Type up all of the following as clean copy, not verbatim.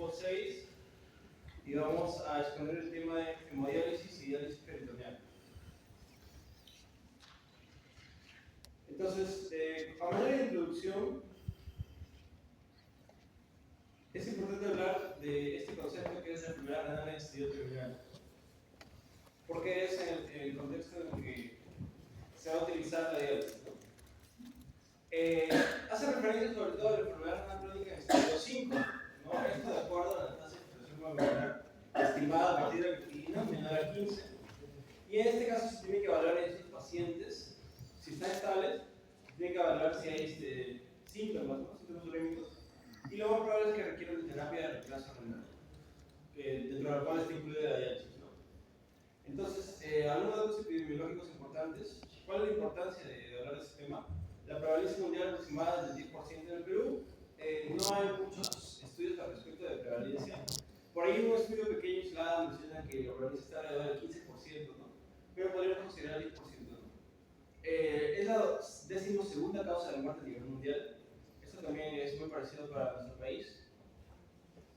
grupo 6 y vamos a exponer el tema de hemodiálisis y diálisis peritoneal. Entonces, a manera de introducción, es importante hablar de este concepto que es la enfermedad renal en estadio terminal, porque es en el contexto en el que se va a utilizar la diálisis, ¿no? Hace referencia sobre todo a la enfermedad renal crónica en estadio 5, ¿no? Esto de acuerdo a la tasa de filtración glomerular estimada a partir de creatinina menor a 15, y en este caso se tiene que evaluar en estos pacientes, si están estables, se tiene que evaluar si hay síntomas, ¿no? Síntomas urémicos, y lo más probable es que requieran de terapia de reemplazo renal, dentro de la cual está incluida la diálisis, ¿no? Entonces, algunos datos epidemiológicos importantes. ¿Cuál es la importancia de hablar de este tema? La prevalencia mundial aproximada es del 10% en el Perú. No hay muchos estudios al respecto de prevalencia. Por ahí un estudio pequeño aislado menciona que la prevalencia está alrededor del 15%, ¿no? Pero podríamos considerar el 10%, ¿no? Es la 12ª causa de muerte a nivel mundial. Esto también es muy parecido para nuestro país.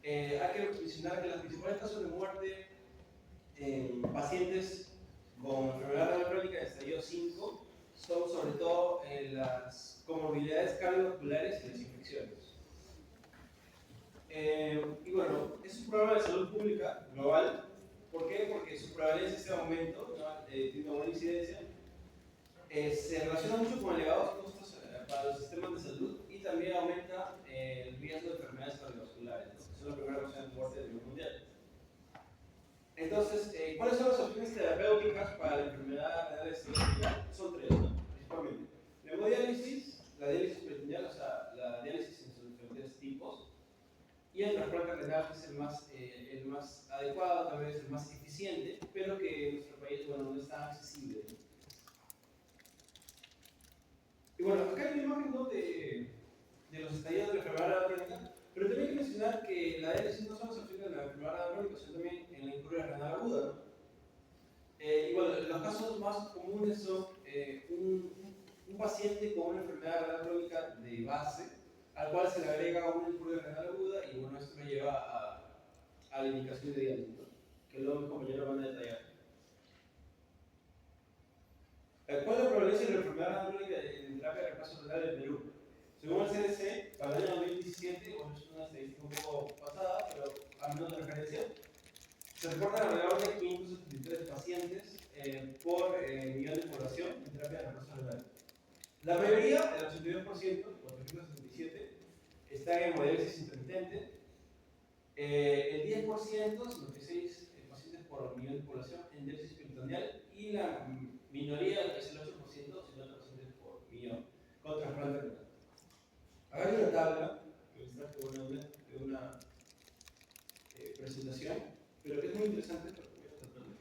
Hay que mencionar que las principales causas de muerte en pacientes con enfermedad renal crónica de estadio 5 son sobre todo las comorbilidades cardiovasculares y las infecciones. Y bueno, es un problema de salud pública global. ¿Por qué? Porque su prevalencia en este momento, ¿no? Tiene una buena incidencia. Se relaciona mucho con elevados costos para los sistemas de salud y también aumenta el riesgo de enfermedades cardiovasculares, ¿no? Que son la primera causa de muerte a nivel mundial. Entonces, ¿cuáles son las opciones terapéuticas para la enfermedad renal estadio? Son tres, ¿no? Principalmente. La hemodiálisis, la diálisis peritoneal, o sea, la diálisis en sus diferentes tipos, y el trasplante renal, que es el más adecuado, tal vez el más eficiente, pero que en nuestro país, bueno, no es tan accesible, ¿no? Y bueno, acá hay una imagen, ¿no? de los estadios de la enfermedad renal crónica, pero también hay que mencionar que la diálisis no solo se aplica en la enfermedad renal crónica, sino también en la incurria renal aguda, ¿no? Y bueno, los casos más comunes son un paciente con una enfermedad renal crónica de base, al cual se le agrega una incurria renal aguda, y bueno, esto lo lleva a la indicación de diálisis, ¿no? Que luego mis compañeros van a detallar. ¿Cuál es la prevalencia de la enfermedad renal crónica en terapia de reemplazo renal en Perú? Según el CDC, para el año 2017, bueno, es una estadística un poco pasada, pero a menos de referencia, se reportan alrededor de 573 pacientes por millón de población en terapia de reemplazo renal. La mayoría, el 82%, 477, está en hemodiálisis intermitente. El 10%, 56 pacientes por millón de población en diálisis peritoneal, y la minoría, que es el 8%, 50 pacientes por millón, con trasplante renal. Acá hay una tabla que les traje de una presentación, pero que es muy interesante porque voy a tratar de...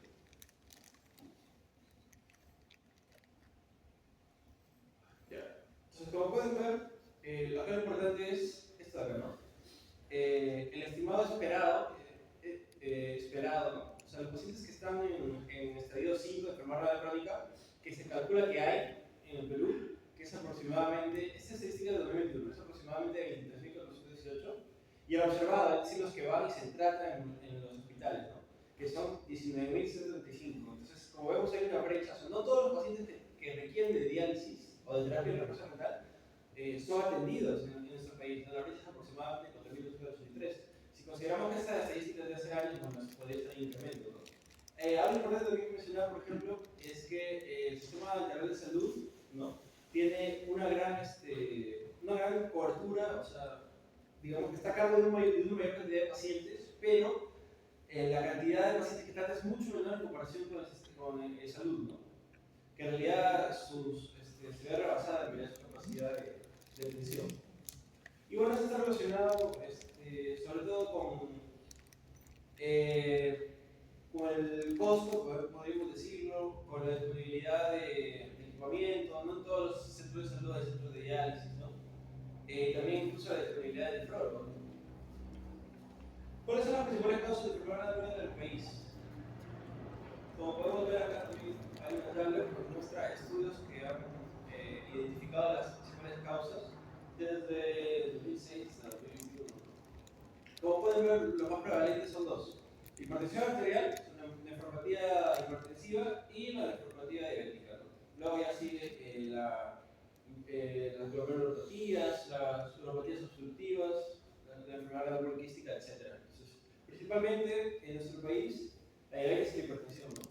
Ya. Entonces, como pueden ver, acá lo importante es esto de acá, ¿no? El estimado esperado, ¿no? O sea, los pacientes que están en estadio 5 de enfermedad renal crónica, que se calcula que hay en el Perú, que es aproximadamente, esta estadística de 2021, es aproximadamente 23.418, y el observado, es decir, los que van y se tratan en los hospitales, ¿no? Que son 19.135. Entonces, como vemos, hay una brecha. O sea, no todos los pacientes que requieren de diálisis o de terapia de reemplazo renal son atendidos en nuestro país. La brecha es aproximadamente 4.283. Si consideramos que esta estadística es de hace años, bueno, podría estar en incremento, ¿no? Algo importante que hay que mencionar, por ejemplo, es que el sistema integral de salud, ¿no? Tiene una gran cobertura, o sea, digamos que está a cargo de una mayor cantidad de pacientes, pero la cantidad de pacientes que trata es mucho menor en comparación con salud, ¿no? Que en realidad se ve rebasada en su capacidad de atención. Y bueno, esto está relacionado sobre todo con el costo, podríamos decirlo, con la disponibilidad de equipamiento. No en todos los centros de salud hay centros de diálisis, ¿no? También incluso la disponibilidad del fármaco, ¿no? ¿Cuáles son las principales causas de enfermedad renal del país? Como podemos ver acá también hay una tabla que muestra estudios que han identificado las principales causas desde 2006 hasta 2021. Como pueden pueden ver, los más prevalentes son dos. Hipertensión arterial, una nefropatía hipertensiva y la nefropatía diabética, ¿no? Luego ya sigue las glomerulopatías, las neuropatías obstructivas, la enfermedad poliquística, etc. Entonces, principalmente en nuestro país, la diabetes y la hipertensión, ¿no?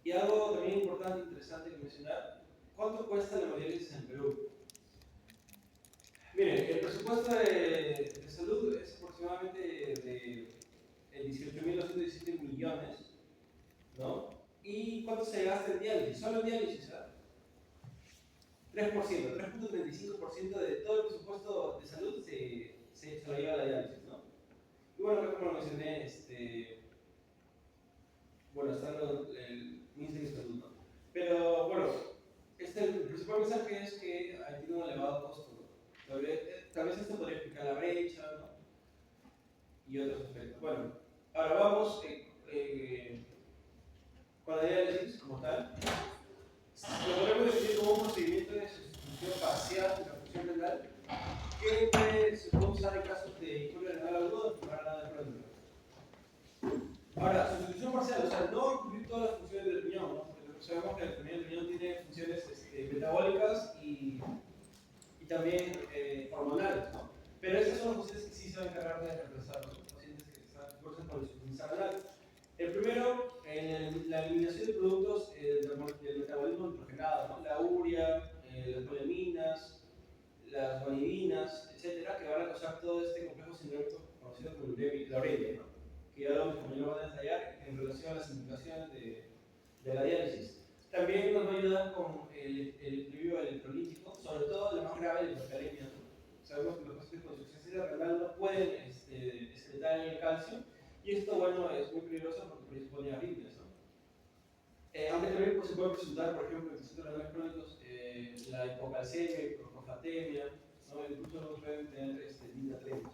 Y algo también importante e interesante que mencionar, ¿cuánto cuesta la hemodiálisis en Perú? Miren, el presupuesto de salud es aproximadamente de 18.217 millones, ¿no? ¿Y cuánto se gasta en diálisis? Solo en diálisis, ¿ah? 3.35% de todo el presupuesto de salud se lo lleva a la diálisis, ¿no? Y bueno, acá como lo mencioné, bueno, está el Ministerio de Salud, ¿no? Pero bueno, el principal mensaje es que tiene un elevado costo, ¿no? Tal vez esto podría explicar la brecha, ¿no? Y otros aspectos. Bueno, ahora vamos con la diálisis como tal. Lo podemos definir como un procedimiento de sustitución parcial de la función renal que se puede usar en casos de injuria renal aguda o enfermedad renal crónica. Ahora, sustitución parcial, o sea, no cubrir todas las funciones del riñón, ¿no? Porque sabemos que el riñón tiene funciones metabólicas y también hormonales, ¿no? Pero esas son las funciones que sí se van a encargar de reemplazar los pacientes que están por insuficiencia renal. El primero, la eliminación de productos del metabolismo nitrogenado, ¿no? La urea, las poliaminas, las guanidinas, etcétera, que van a causar todo este complejo sindrómico conocido como la uremia, ¿no? Que ya lo van a detallar en relación a las implicaciones de la diálisis. También nos va a ayudar con el equilibrio electrolítico, sobre todo la más grave, la hipercalemia, ¿no? Sabemos que los pacientes con insuficiencia renal no pueden excretar el calcio, y esto, bueno, es muy peligroso porque predispone a arritmias, ¿no? Aunque también pues, se puede presentar, por ejemplo, en pacientes renales crónicos, la hipocalcemia, hiperfosfatemia, ¿no? Incluso pueden tener lindatremos.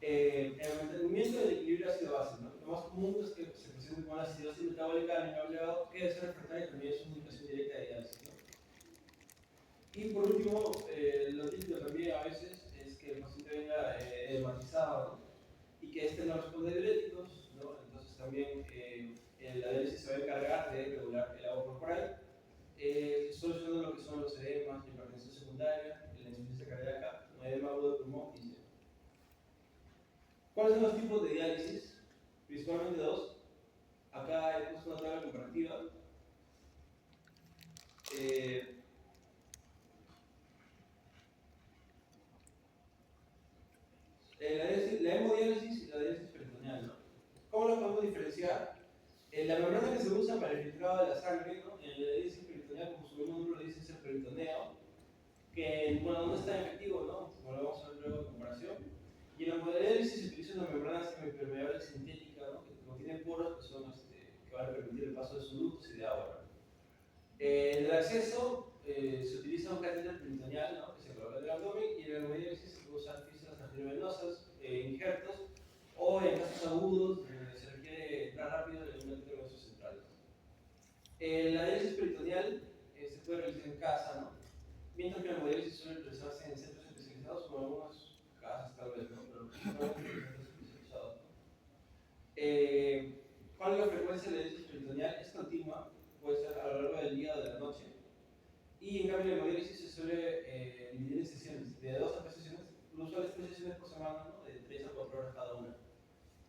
El mantenimiento del equilibrio ácido-base, ¿no? Lo más común es que se presente con una acidosis metabólica a nivel elevado, que debe ser refractaria y también es una indicación directa de diálisis, ¿no? Y por último, lo típico también a veces es que el paciente venga hematizado, ¿no? Y que este no responde a diuréticos, ¿no? Entonces también la diálisis se va a encargar de regular el agua corporal, solucionando lo que son los edemas, la hipertensión secundaria, la insuficiencia cardíaca, un edema agudo de pulmón, etc. ¿Cuáles son los tipos de diálisis? Principalmente dos. Acá he puesto una tabla comparativa. La hemodiálisis y la diálisis peritoneal, ¿no? ¿Cómo lo podemos diferenciar? La membrana que se usa para el filtrado de la sangre, ¿no? En la diálisis peritoneal, como su nombre lo dice, es el peritoneo, que, bueno, no es tan efectivo, ¿no? Como lo vamos a ver luego en comparación. Y en la hemodiálisis se utiliza una membrana semipermeable sintética, ¿no? Que contiene poros que, son, que van a permitir el paso de solutos y de agua, ¿no? En el acceso se utiliza un catéter peritoneal, ¿no? Que se coloca en el abdomen, y en la hemodiálisis se puede usar fístulas arteriovenosas, injertos, o en casos agudos se requiere entrar rápido en un catéter venoso central. La diálisis peritoneal se puede realizar en casa, ¿no? Mientras que la hemodiálisis suele realizarse en centros especializados, como algunas casas tal vez, ¿no? Pero principalmente en centros especializados, ¿no? ¿Cuál es la frecuencia de la diálisis peritoneal? Es continua, puede ser a lo largo del día o de la noche, y en cambio la hemodiálisis se suele dividir en sesiones, de 2 a 3 sesiones, lo usual es 3 sesiones por semana, ¿no? De 3 a 4 horas cada una.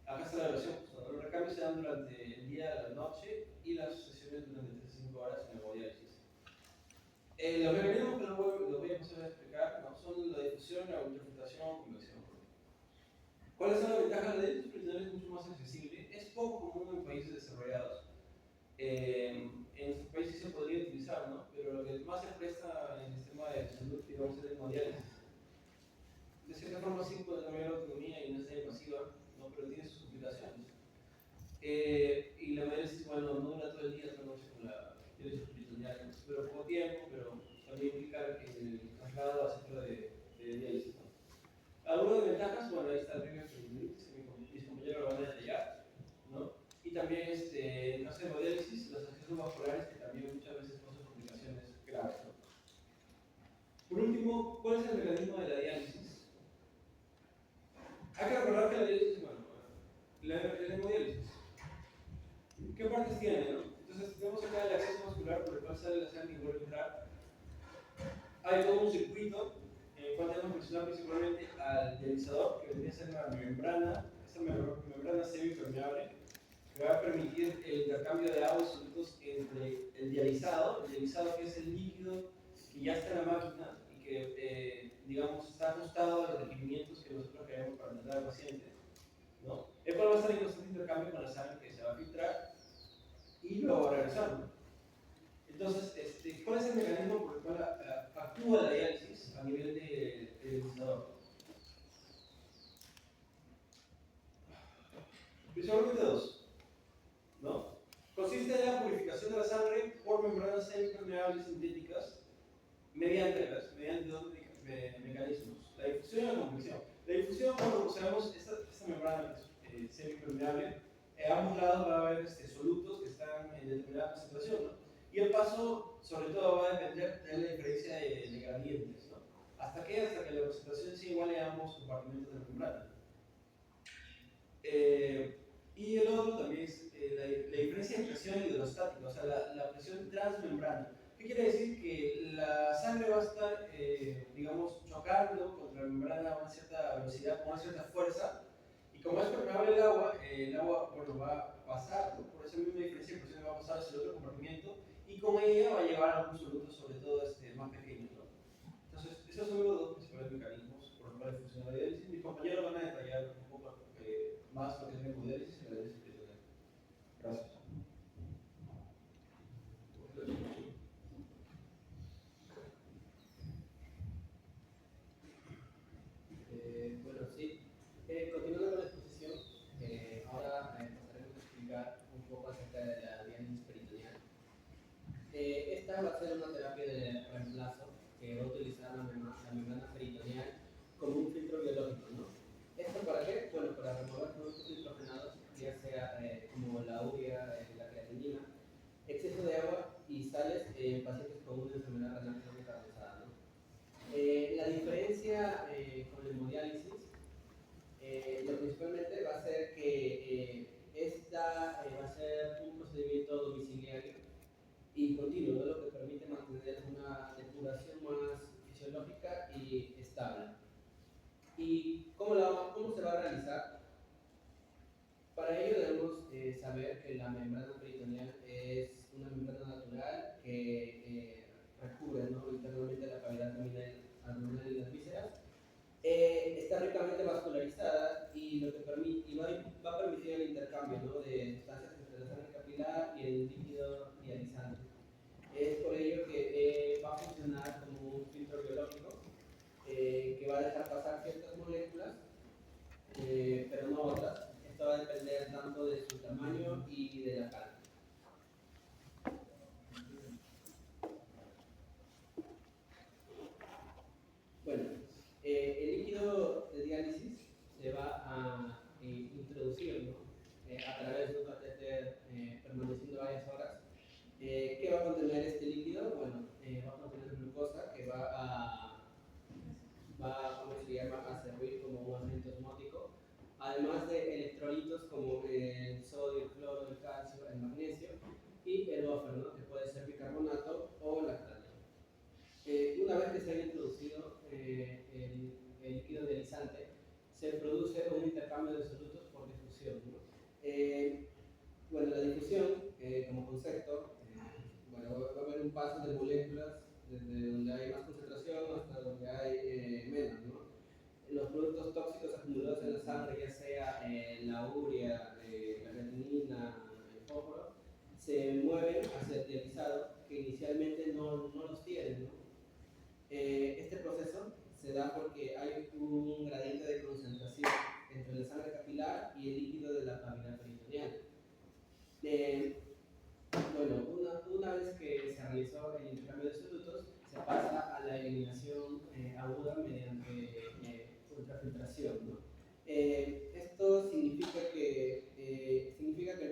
Acá está la relación, pues, los recambios se dan durante el día, la noche, y las sesiones durante 3 a 5 horas en hemodiálisis. Los mecanismos que los voy a pasar a explicar, ¿no? Son la difusión, la ultrafiltración, convección. ¿Cuáles son las ventajas? La diálisis peritoneal es mucho más accesible, es poco común en países desarrollados. En nuestro país sí se podría utilizar, ¿no? Pero lo que más se presta en el sistema de salud, digamos, es la hemodiálisis. De cierta forma sí puede cambiar la autonomía y no es tan invasiva, ¿no? Pero tiene sus complicaciones. Y la hemodiálisis, bueno, no dura todo el día, toda la noche con la diálisis peritoneal, pero poco tiempo, pero también implica el traslado a centro de diálisis, ¿no? Algunas ventajas, bueno, ahí está el riesgo de peritonitis, que mis compañeros lo van a detallar, ¿no? Y también, en caso de hemodiálisis, los accesos vasculares, que también muchas veces causan complicaciones graves, ¿no? Por último, ¿cuál es el mecanismo de la diálisis? funcionar principalmente al dializador, que vendría a ser la membrana, esta membrana semipermeable, que va a permitir el intercambio de agua y solutos entre el dializado que es el líquido que ya está en la máquina y que, digamos, está ajustado a los requerimientos que nosotros queremos para tratar al paciente, ¿no? El cual va a estar en constante intercambio con la sangre que se va a filtrar y luego va a regresar, ¿no? Entonces, ¿cuál es el mecanismo por el cual actúa la diálisis a nivel de dializador? Principalmente dos, ¿no? Consiste en la purificación de la sangre por membranas semipermeables sintéticas mediante dos mecanismos, la difusión y la compresión. La difusión, como sabemos, esta membrana semipermeable, a ambos lados va a haber solutos que están en determinada concentración, ¿no? Y el paso, sobre todo, va a depender de la diferencia de gradientes, ¿no? ¿Hasta qué? Hasta que la concentración sea igual a ambos compartimentos de la membrana. Y el otro también es la diferencia de presión hidrostática, o sea, la presión transmembrana. ¿Qué quiere decir? Que la sangre va a estar, digamos, chocando contra la membrana a una cierta velocidad, con una cierta fuerza, y como es permeable el agua bueno, va a pasar, ¿no? Por esa misma diferencia de presión va a pasar hacia el otro compartimento, y con ella va a llevar a algún soluto, sobre todo más pequeño, ¿no? Entonces, esos son los dos principales mecanismos por los cuales funciona la diálisis. Mis compañeros van a detallar un poco más lo que es la hemodiálisis y la diálisis peritoneal. Gracias. Bueno, sí. Continuando con la exposición, ahora pasaremos a explicar un poco acerca de la diálisis peritoneal. Esta va a ser una terapia de reemplazo que va a utilizar la membrana peritoneal como un filtro biológico, ¿no? ¿Esto para qué? Bueno, para remover productos nitrogenados, ya sea como la urea, la creatinina, exceso de agua y sales en pacientes con una enfermedad renal crónica avanzada, ¿no? La diferencia con la hemodiálisis, lo principalmente va a ser que esta va a ser un procedimiento domiciliario y continuo, ¿no? Lo que permite mantener una depuración más fisiológica y estable. ¿Y cómo se va a realizar? Para ello debemos saber que la membrana peritoneal es una membrana natural que recubre, ¿no? Internamente la cavidad abdominal y las vísceras. Está ricamente vascularizada y lo que va a permitir el intercambio, ¿no? De sustancias entre la sangre capilar y el líquido dializante. Es por ello que va a funcionar como un filtro biológico que va a dejar pasar ciertas moléculas, pero no otras. Esto va a depender tanto de su tamaño y de la carga. Bueno, el líquido de diálisis se va a introducir, ¿no? A través de un catéter permaneciendo varias horas. ¿Qué va a contener este líquido? Bueno, va a contener glucosa que ¿cómo se llama?, a servir como un agente osmótico, además de electrolitos como el sodio, el cloro, el calcio, el magnesio y el buffer, ¿no? Que puede ser bicarbonato o lactato. Una vez que se haya introducido el líquido dializante, se produce un intercambio de solutos por difusión, ¿no? Bueno, la difusión, como concepto, bueno, va a haber un paso de moléculas desde donde hay más concentración hasta donde hay menos, ¿no? Los productos tóxicos acumulados en la sangre, ya sea la urea, la creatinina, el fósforo, se mueven hacia el dializado, que inicialmente no los tienen, ¿no? Este proceso se da porque hay un gradiente de concentración entre la sangre capilar y el líquido de la cavidad peritoneal. Bueno, una vez que se realizó el intercambio de solutos, se pasa a la eliminación aguda mediante ultrafiltración, ¿no? Esto significa que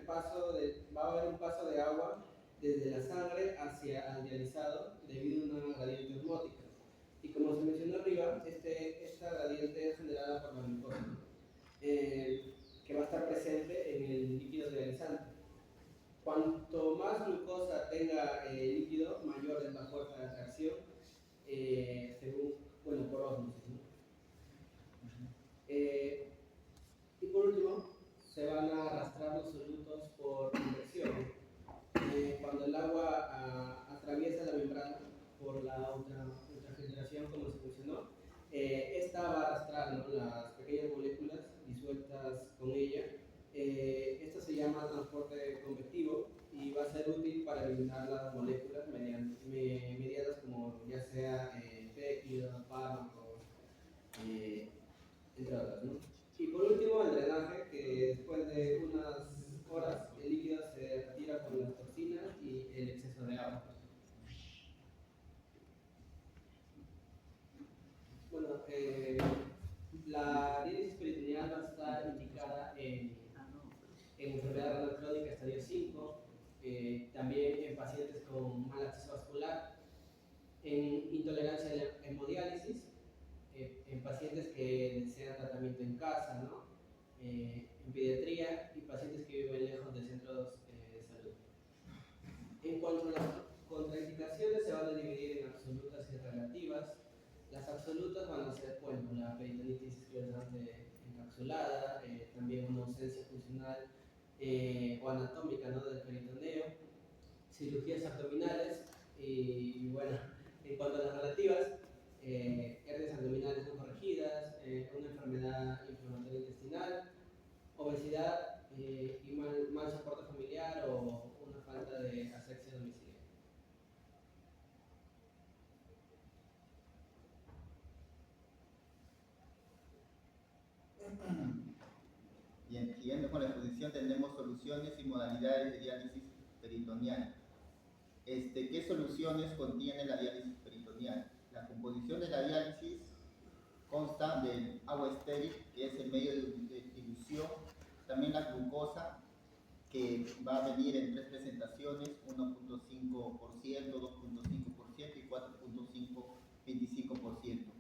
va a haber un paso de agua desde la sangre hacia el dializado debido a una gradiente osmótica. Y como se mencionó arriba, esta gradiente es generada por la glucosa, ¿no? Que va a estar presente en el líquido dializante. Cuanto más glucosa tenga el líquido, mayor es la fuerza de atracción, según, bueno, por ósmosis, ¿no? arrastrar, ¿no?, las pequeñas moléculas disueltas con ella. Esto se llama transporte convectivo y va a ser útil para eliminar las moléculas mediadas como ya sea péptidos, fármacos, entre otras, ¿no? Y por último, el drenaje, que después de unas horas el líquido se retira con las toxinas y el exceso de agua. Bueno, la diálisis peritoneal va a estar indicada en enfermedad renal crónica estadio 5, también en pacientes con mal acceso vascular, en intolerancia a la hemodiálisis, en pacientes que desean tratamiento en casa, ¿no?, en pediatría y pacientes que viven lejos de centros de salud. En cuanto a las contraindicaciones, se van a dividir en absolutas y relativas. Las absolutas van a ser, bueno, la peritonitis esclerosante encapsulada, también una ausencia funcional o anatómica, ¿no?, del peritoneo, cirugías abdominales y bueno, en cuanto a las relativas, hernias abdominales no corregidas, una enfermedad inflamatoria intestinal, obesidad y mal soporte familiar o una falta de asexia domiciliaria. Bien, siguiendo con la exposición, tenemos soluciones y modalidades de diálisis peritoneal. ¿Qué soluciones contiene la diálisis peritoneal? La composición de la diálisis consta del agua estéril, que es el medio de dilución, también la glucosa, que va a venir en tres presentaciones, 1.5%, 2.5% y 4.25%.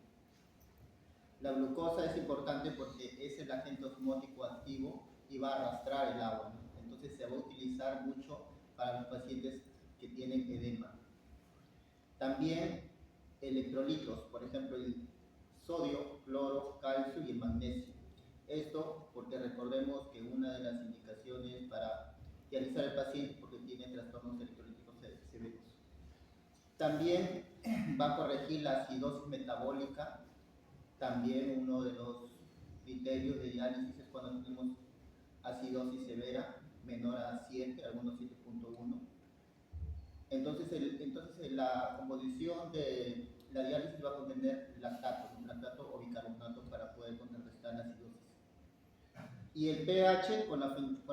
La glucosa es importante porque es el agente osmótico activo y va a arrastrar el agua, ¿no? Entonces se va a utilizar mucho para los pacientes que tienen edema. También electrolitos, por ejemplo el sodio, cloro, calcio y el magnesio. Esto porque recordemos que una de las indicaciones para dializar al paciente es porque tiene trastornos electrolíticos severos. También va a corregir la acidosis metabólica. También uno de los criterios de diálisis es cuando tenemos acidosis severa, menor a 7, algunos 7.1. Entonces la composición de la diálisis va a contener lactato o bicarbonato para poder contrarrestar la acidosis. Y el pH con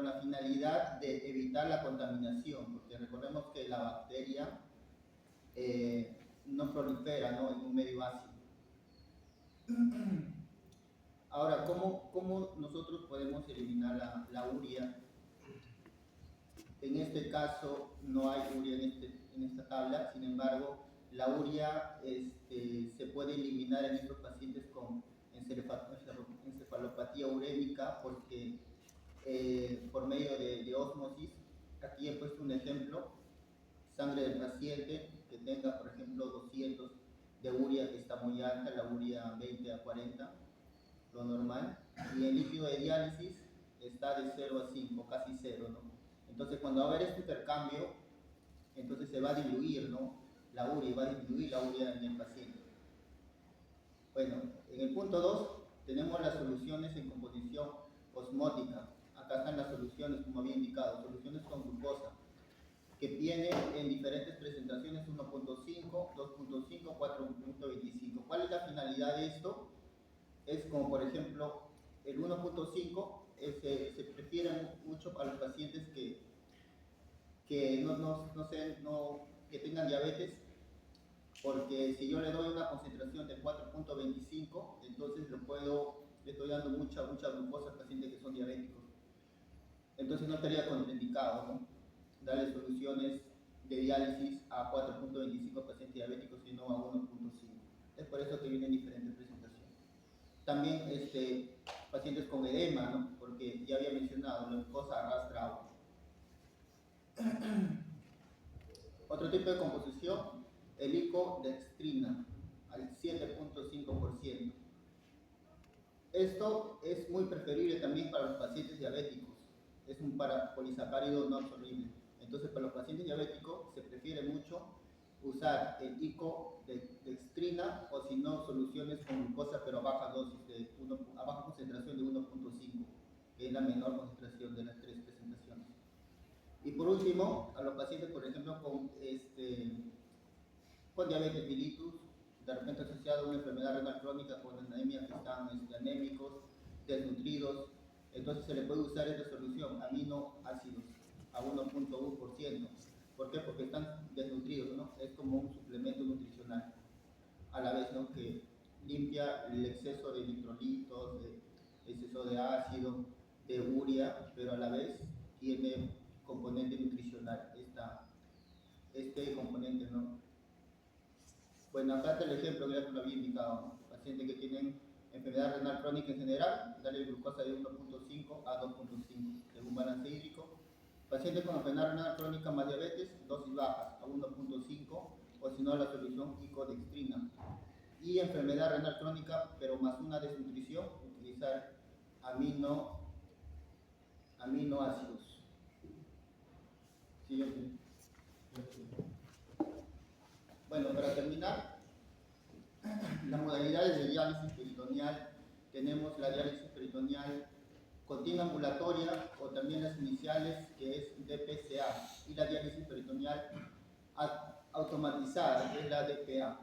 la finalidad de evitar la contaminación, porque recordemos que la bacteria no prolifera, ¿no?, en un medio ácido. Ahora, ¿cómo nosotros podemos eliminar la urea? En este caso no hay urea en esta tabla, sin embargo, la urea se puede eliminar en estos pacientes con encefalopatía urémica porque por medio de ósmosis. Aquí he puesto un ejemplo: sangre del paciente que tenga, por ejemplo, 200 de urea, que está muy alta, la urea 20 a 40, lo normal, y el líquido de diálisis está de 0 a 5, casi 0, ¿no? Entonces, cuando va a haber este intercambio, entonces se va a diluir, ¿no?, la urea, y va a disminuir la urea en el paciente. Bueno, en el punto 2 tenemos las soluciones en composición osmótica. Acá están las soluciones, como había indicado, soluciones con glucosa, que vienen en diferentes presentaciones: 1.5, 2.5, 4.25. ¿Cuál es la finalidad de esto? Es como, por ejemplo, el 1.5 se prefiere mucho para los pacientes que que tengan diabetes, porque si yo le doy una concentración de 4.25, entonces le estoy dando mucha glucosa a pacientes que son diabéticos. Entonces no estaría contraindicado, ¿no?, darle soluciones de diálisis a 4.25 pacientes diabéticos, sino a 1.5. Es por eso que vienen diferentes presentaciones. También pacientes con edema, ¿no?, porque ya había mencionado, la glucosa arrastra agua. Otro tipo de composición, el icodextrina, al 7.5%. Esto es muy preferible también para los pacientes diabéticos. Es un polisacárido no absorbible. Entonces, para los pacientes diabéticos se prefiere mucho usar el icodextrina, o si no, soluciones con glucosa pero a baja dosis de la menor concentración de las tres presentaciones. Y por último, a los pacientes, por ejemplo, con diabetes mellitus, de repente asociado a una enfermedad renal crónica con anemia, que están anémicos, desnutridos, entonces se le puede usar esta solución, aminoácidos, a 1.1%. ¿Por qué? Porque están desnutridos, ¿no? Es como un suplemento nutricional, a la vez, ¿no?, que limpia el exceso de electrolitos, de exceso de ácido, de urea, pero a la vez tiene componente nutricional, este componente, ¿no? Bueno, acá está el ejemplo que ya te lo había indicado, ¿no? Pacientes que tienen enfermedad renal crónica en general, darle glucosa de 1.5 a 2.5, según balance hídrico. Pacientes con enfermedad renal crónica más diabetes, dosis bajas, a 1.5, o si no, la solución icodextrina. Y enfermedad renal crónica, pero más una desnutrición, utilizar aminoácidos. Siguiente. Bueno, para terminar, las modalidades de diálisis peritoneal, tenemos la diálisis peritoneal continua ambulatoria, o también las iniciales, que es DPCA, y la diálisis peritoneal automatizada, que es la DPA.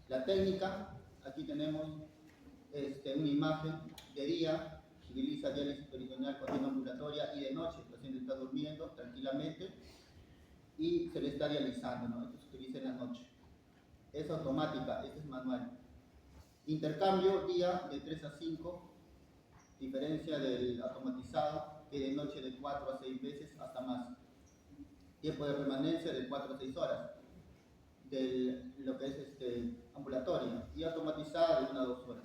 La técnica, aquí tenemos una imagen de día, se utiliza diálisis peritoneal continua ambulatoria, y de noche el paciente está durmiendo tranquilamente y se le está dializando, ¿no? Esto se utiliza en la noche. Es automática, este es manual. Intercambio día de 3 a 5, diferencia del automatizado, que de noche de 4 a 6 veces hasta más. Tiempo de permanencia de 4 a 6 horas, de lo que es ambulatorio, y automatizada de 1 a 2 horas.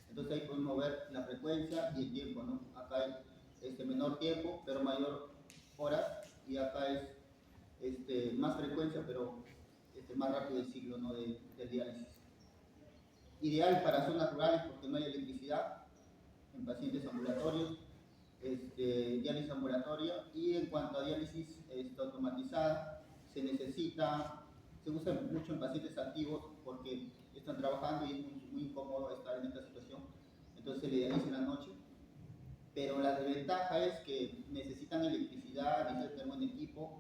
Entonces ahí podemos ver la frecuencia y el tiempo, ¿no? Acá hay menor tiempo, pero mayor horas, y acá es más frecuencia, pero más rápido el ciclo, ¿no?, del diálisis. Ideal para zonas rurales porque no hay electricidad, en pacientes ambulatorios, diálisis ambulatoria. Y en cuanto a diálisis automatizada, se usa mucho en pacientes activos porque están trabajando y es muy incómodo estar en esta situación, entonces se le dializa en la noche. Pero la desventaja es que necesitan electricidad, necesitan tener buen equipo,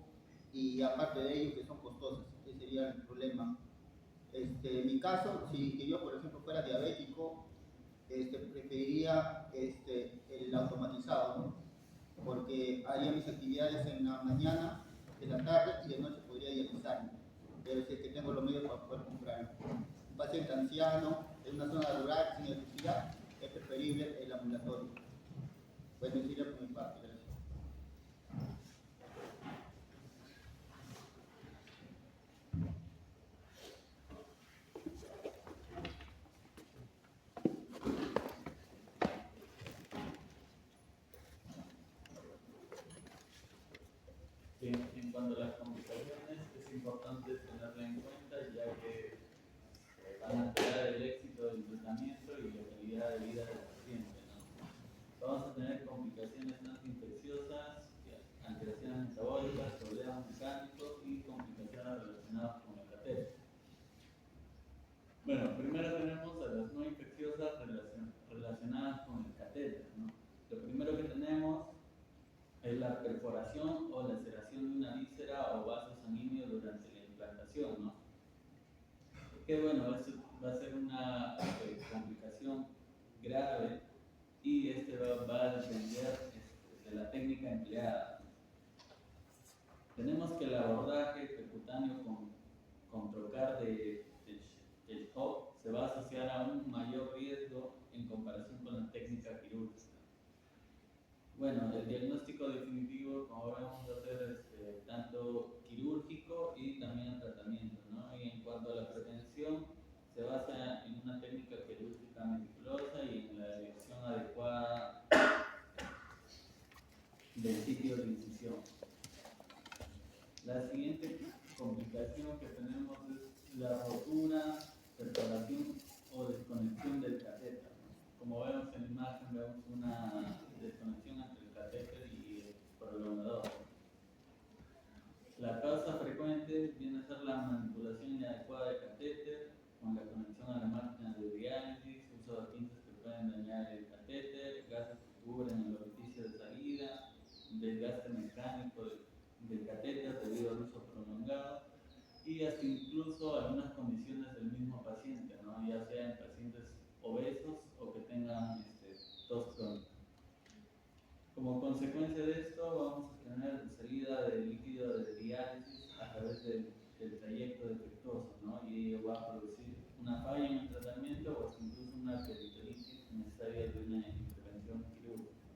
y aparte de ello que son costosas. Ese sería el problema. En mi caso, si yo por ejemplo fuera diabético, preferiría el automatizado, ¿no? Porque haría mis actividades en la mañana, en la tarde, y de noche podría dializarme, pero si es que tengo los medios para poder comprarlo. Un paciente anciano en una zona rural sin electricidad, es preferible el ambulatorio. Pues me sirve por mi parte. Gracias. En cuanto a las complicaciones, es importante tenerla en cuenta, ya que van a alterar el éxito del tratamiento y la calidad de vida del paciente, ¿no? Vamos a tener complicaciones no infecciosas, alteraciones metabólicas, problemas mecánicos y complicaciones relacionadas con el catéter. Bueno, primero tenemos a las no infecciosas relacionadas con el catéter, ¿no? Lo primero que tenemos es la perforación o laceración de una víscera o vaso sanguíneo durante la implantación, ¿no? Que bueno, eso va a ser una complicación grave, y va a depender de la técnica empleada. Tenemos que el abordaje percutáneo con trocar del shock se va a asociar a un mayor riesgo en comparación con la técnica quirúrgica. Bueno, el diagnóstico definitivo, como vamos a hacer, tanto quirúrgico y también el tratamiento, ¿no? Y en cuanto a la prevención, se basa en una técnica quirúrgica meticulosa y en la elección adecuada del sitio de incisión. La siguiente complicación que tenemos es la rotura, perforación o desconexión del catéter, ¿no? Como vemos en la imagen, vemos una desconexión entre el catéter y el prolongador. La causa frecuente viene a ser la manipulación inadecuada del catéter, con la conexión a la máquina de diálisis, uso de pinzas que pueden dañar el catéter, gases que cubren el orificio desgaste mecánico del catéter debido al uso prolongado y hasta incluso algunas condiciones del mismo paciente, ¿no? Ya sea en pacientes obesos o que tengan tos crónica. Como consecuencia de esto, vamos a tener salida de líquido de diálisis a través del trayecto defectuoso, ¿no? Y ello va a producir una falla en el tratamiento o hasta incluso una peritonitis necesaria de una intervención quirúrgica.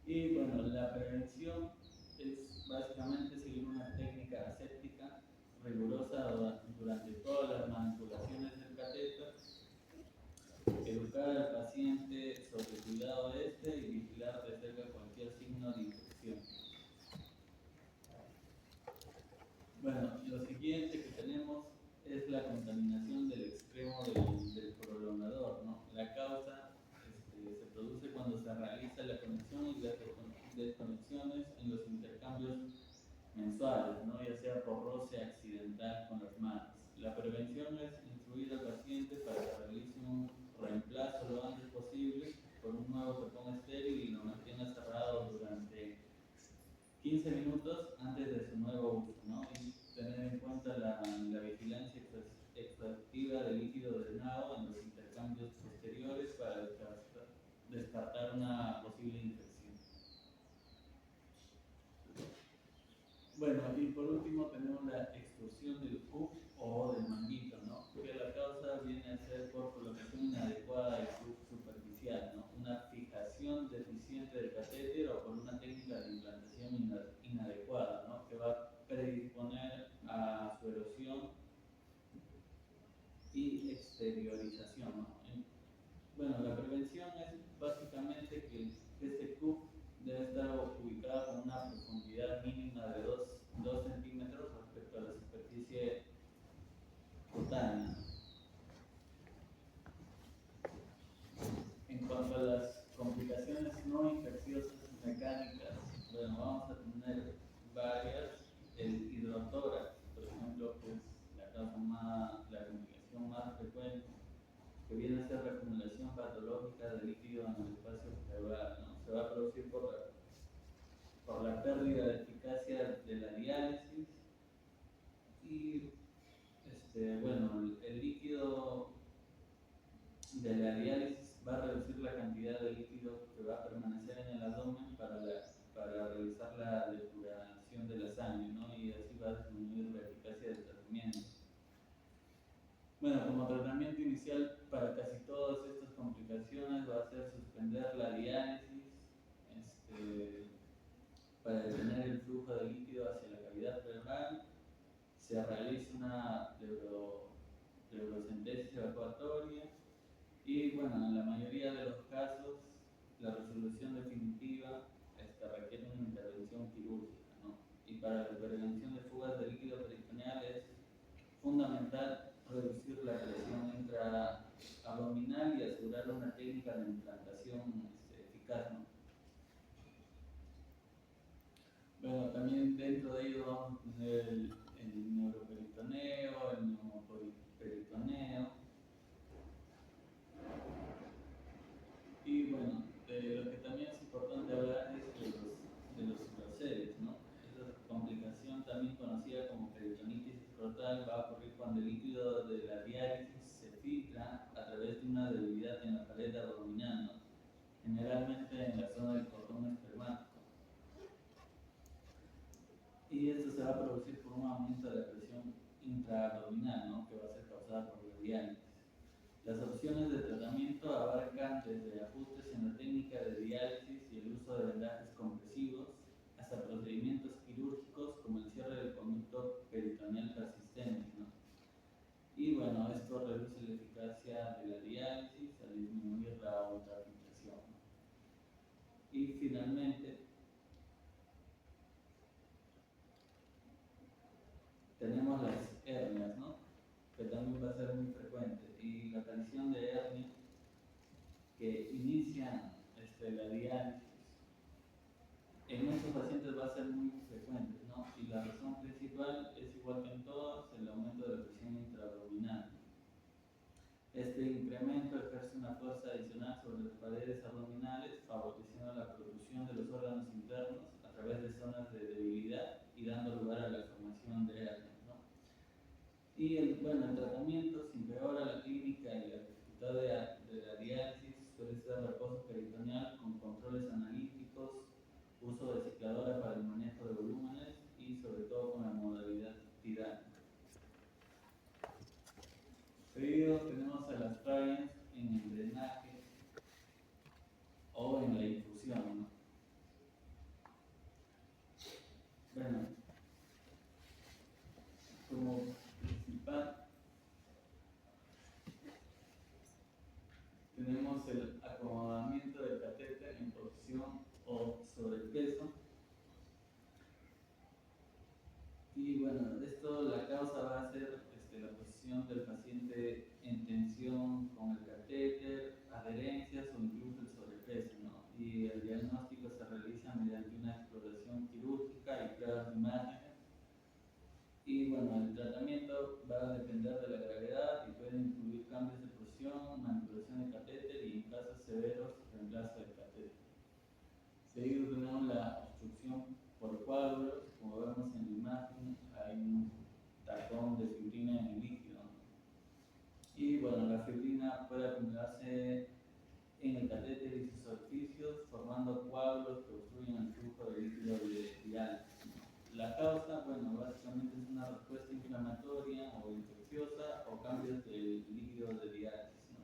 Y bueno, la prevención es básicamente seguir una técnica aséptica rigurosa durante todas las manipulaciones del catéter, educar al paciente sobre el cuidado de este y vigilar de cerca cualquier signo de infección. Bueno, lo siguiente que tenemos es la contaminación del extremo del prolongador, ¿no? La causa se produce cuando se realiza la conexión y las desconexiones en los intercambios mensuales, ¿no? Ya sea por roce accidental con las manos. La prevención es instruir al paciente para que realice un reemplazo lo antes posible por un nuevo tapón estéril y lo mantenga cerrado durante 15 minutos antes de su nuevo uso, ¿no? Y tener en cuenta la vigilancia extractiva del líquido drenado en los intercambios posteriores para descartar una posible infección. Bueno, y por último tenemos la extrusión del hook o del manguito, ¿no? Que la causa viene a ser por colocación inadecuada del hook superficial, ¿no? Una fijación deficiente del catéter o por una técnica de implantación inadecuada, ¿no? Que va a predisponer a su erosión y exteriorización, ¿no? Bueno, la prevención es básicamente que este hook debe estar ubicado con una profundidad mínima de 2 centímetros respecto a la superficie cutánea. En cuanto a las complicaciones no infecciosas mecánicas, bueno, vamos a tener varias. El hidrotórax, por ejemplo, que es la complicación más frecuente, que viene a ser la acumulación patológica de líquido en el espacio cerebral, ¿no? Se va a producir por la pérdida de eficacia de la diálisis y bueno, el líquido de la diálisis va a reducir la cantidad de líquido que va a permanecer en el abdomen para realizar la depuración de la sangre, ¿no? Y así va a disminuir la eficacia del tratamiento. Bueno, como tratamiento inicial para casi todas estas complicaciones va a ser suspender la diálisis para detener el flujo de líquido hacia la cavidad pleural. Se realiza una pleurocentesis evacuatoria y bueno, en la mayoría de los casos la resolución definitiva requiere una intervención quirúrgica, ¿no? Y para la prevención de fugas de líquido peritoneal es fundamental reducir la presión intraabdominal y asegurar una técnica de implantación eficaz, ¿no? Bueno, también dentro de ello vamos a tener el neuroperitoneo, el neumoperitoneo. Y bueno, lo que también es importante hablar es de los fibrocelios, ¿no? Esta complicación, también conocida como peritonitis escrotal, va a ocurrir cuando el líquido de la diálisis se filtra a través de una debilidad en la pared abdominal, ¿no? Generalmente en la zona del cordón espermático. Y esto se va a producir por un aumento de la presión intraabdominal, ¿no? Que va a ser causada por la diálisis. Las opciones de tratamiento abarcan desde ajustes en la técnica de diálisis y el uso de vendajes compresivos hasta procedimientos quirúrgicos como el cierre del conducto peritoneal persistente, ¿no? Y bueno, esto reduce la eficacia de la diálisis al disminuir la ultrafiltración. Y finalmente, tenemos las hernias, ¿no? Que también va a ser muy frecuente. Y la aparición de hernias que inician la diálisis en muchos pacientes va a ser muy frecuente, ¿no? Y la razón principal es igual que en todos, el aumento de la presión intraabdominal. Este incremento ejerce una fuerza adicional sobre las paredes abdominales, favoreciendo la producción destrucción de los órganos internos a través de zonas de debilidad y dando lugar a la formación de hernias, ¿no? Y el tratamiento, si empeora la clínica y la dificultad de la diálisis, suele ser reposo peritoneal con controles analíticos, uso de cicladora para el manejo de volúmenes y sobre todo con la modalidad tiránica. Seguido tenemos a las fallas en el drenaje o en la infusión, ¿no? Bueno, como principal tenemos el acomodamiento del catéter en posición o sobrepeso. Y bueno, esto la causa va a ser la posición del paciente en tensión con el catéter, adherencias o incluso el sobrepeso, ¿no? Y el diagnóstico se realiza mediante una exploración quirúrgica y pruebas de imágenes. Y bueno, el tratamiento va a depender de la gravedad y puede incluir cambios de posición, manipulación de catéter y en casos severos, reemplazo del catéter. Seguido tenemos la obstrucción por coágulos, como vemos en la imagen, hay un tapón de fibrina en el líquido, ¿no? Y bueno, la fibrina puede acumularse en el catéter y sus orificios, formando coágulos que obstruyen el flujo de líquido de diálisis, ¿no? La causa, bueno, básicamente es una respuesta inflamatoria o infecciosa o cambios del líquido de diálisis, ¿no?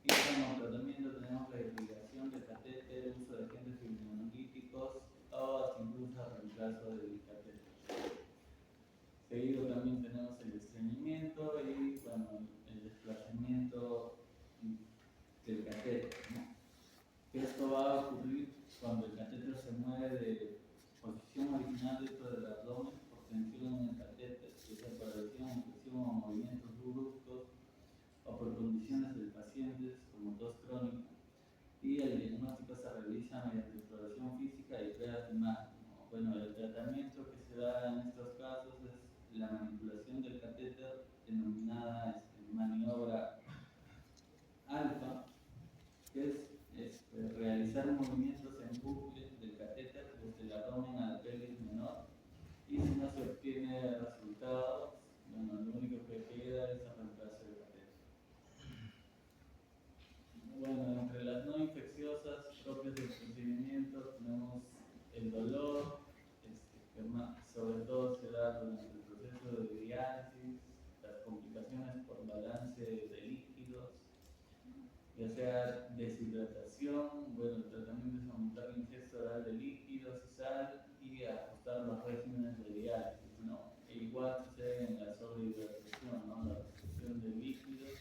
Y como tratamiento tenemos la irrigación del catéter, uso de agentes fibrinolíticos o hasta incluso reemplazo del catéter. Seguido también tenemos el estreñimiento y bueno, el desplazamiento del catéter, ¿no? Esto va a ocurrir cuando el catéter se mueve de posición original dentro del abdomen por tensión en el catéter, ya sea por lesión, infección o movimientos bruscos o por condiciones del paciente como tos crónica. Y el diagnóstico se realiza mediante exploración física y pruebas de imagen, ¿no? Bueno, el tratamiento que se da en estos casos es la manipulación del catéter denominada maniobra alfa, que es realizar movimientos en bucle del catéter desde el abdomen a la pelvis menor, y si no se obtiene resultados, bueno, lo único que queda es el reemplazo del catéter. Bueno, entre las no infecciosas propias del procedimiento tenemos el dolor, que sobre todo se da durante el proceso de diálisis, las complicaciones por balance de líquidos, ya sea deshidratación. Bueno, el tratamiento es aumentar la ingesta oral de líquidos y sal y ajustar los regímenes de diálisis, ¿no? E igual sucede en la sobrehidratación, ¿no? La restricción de líquidos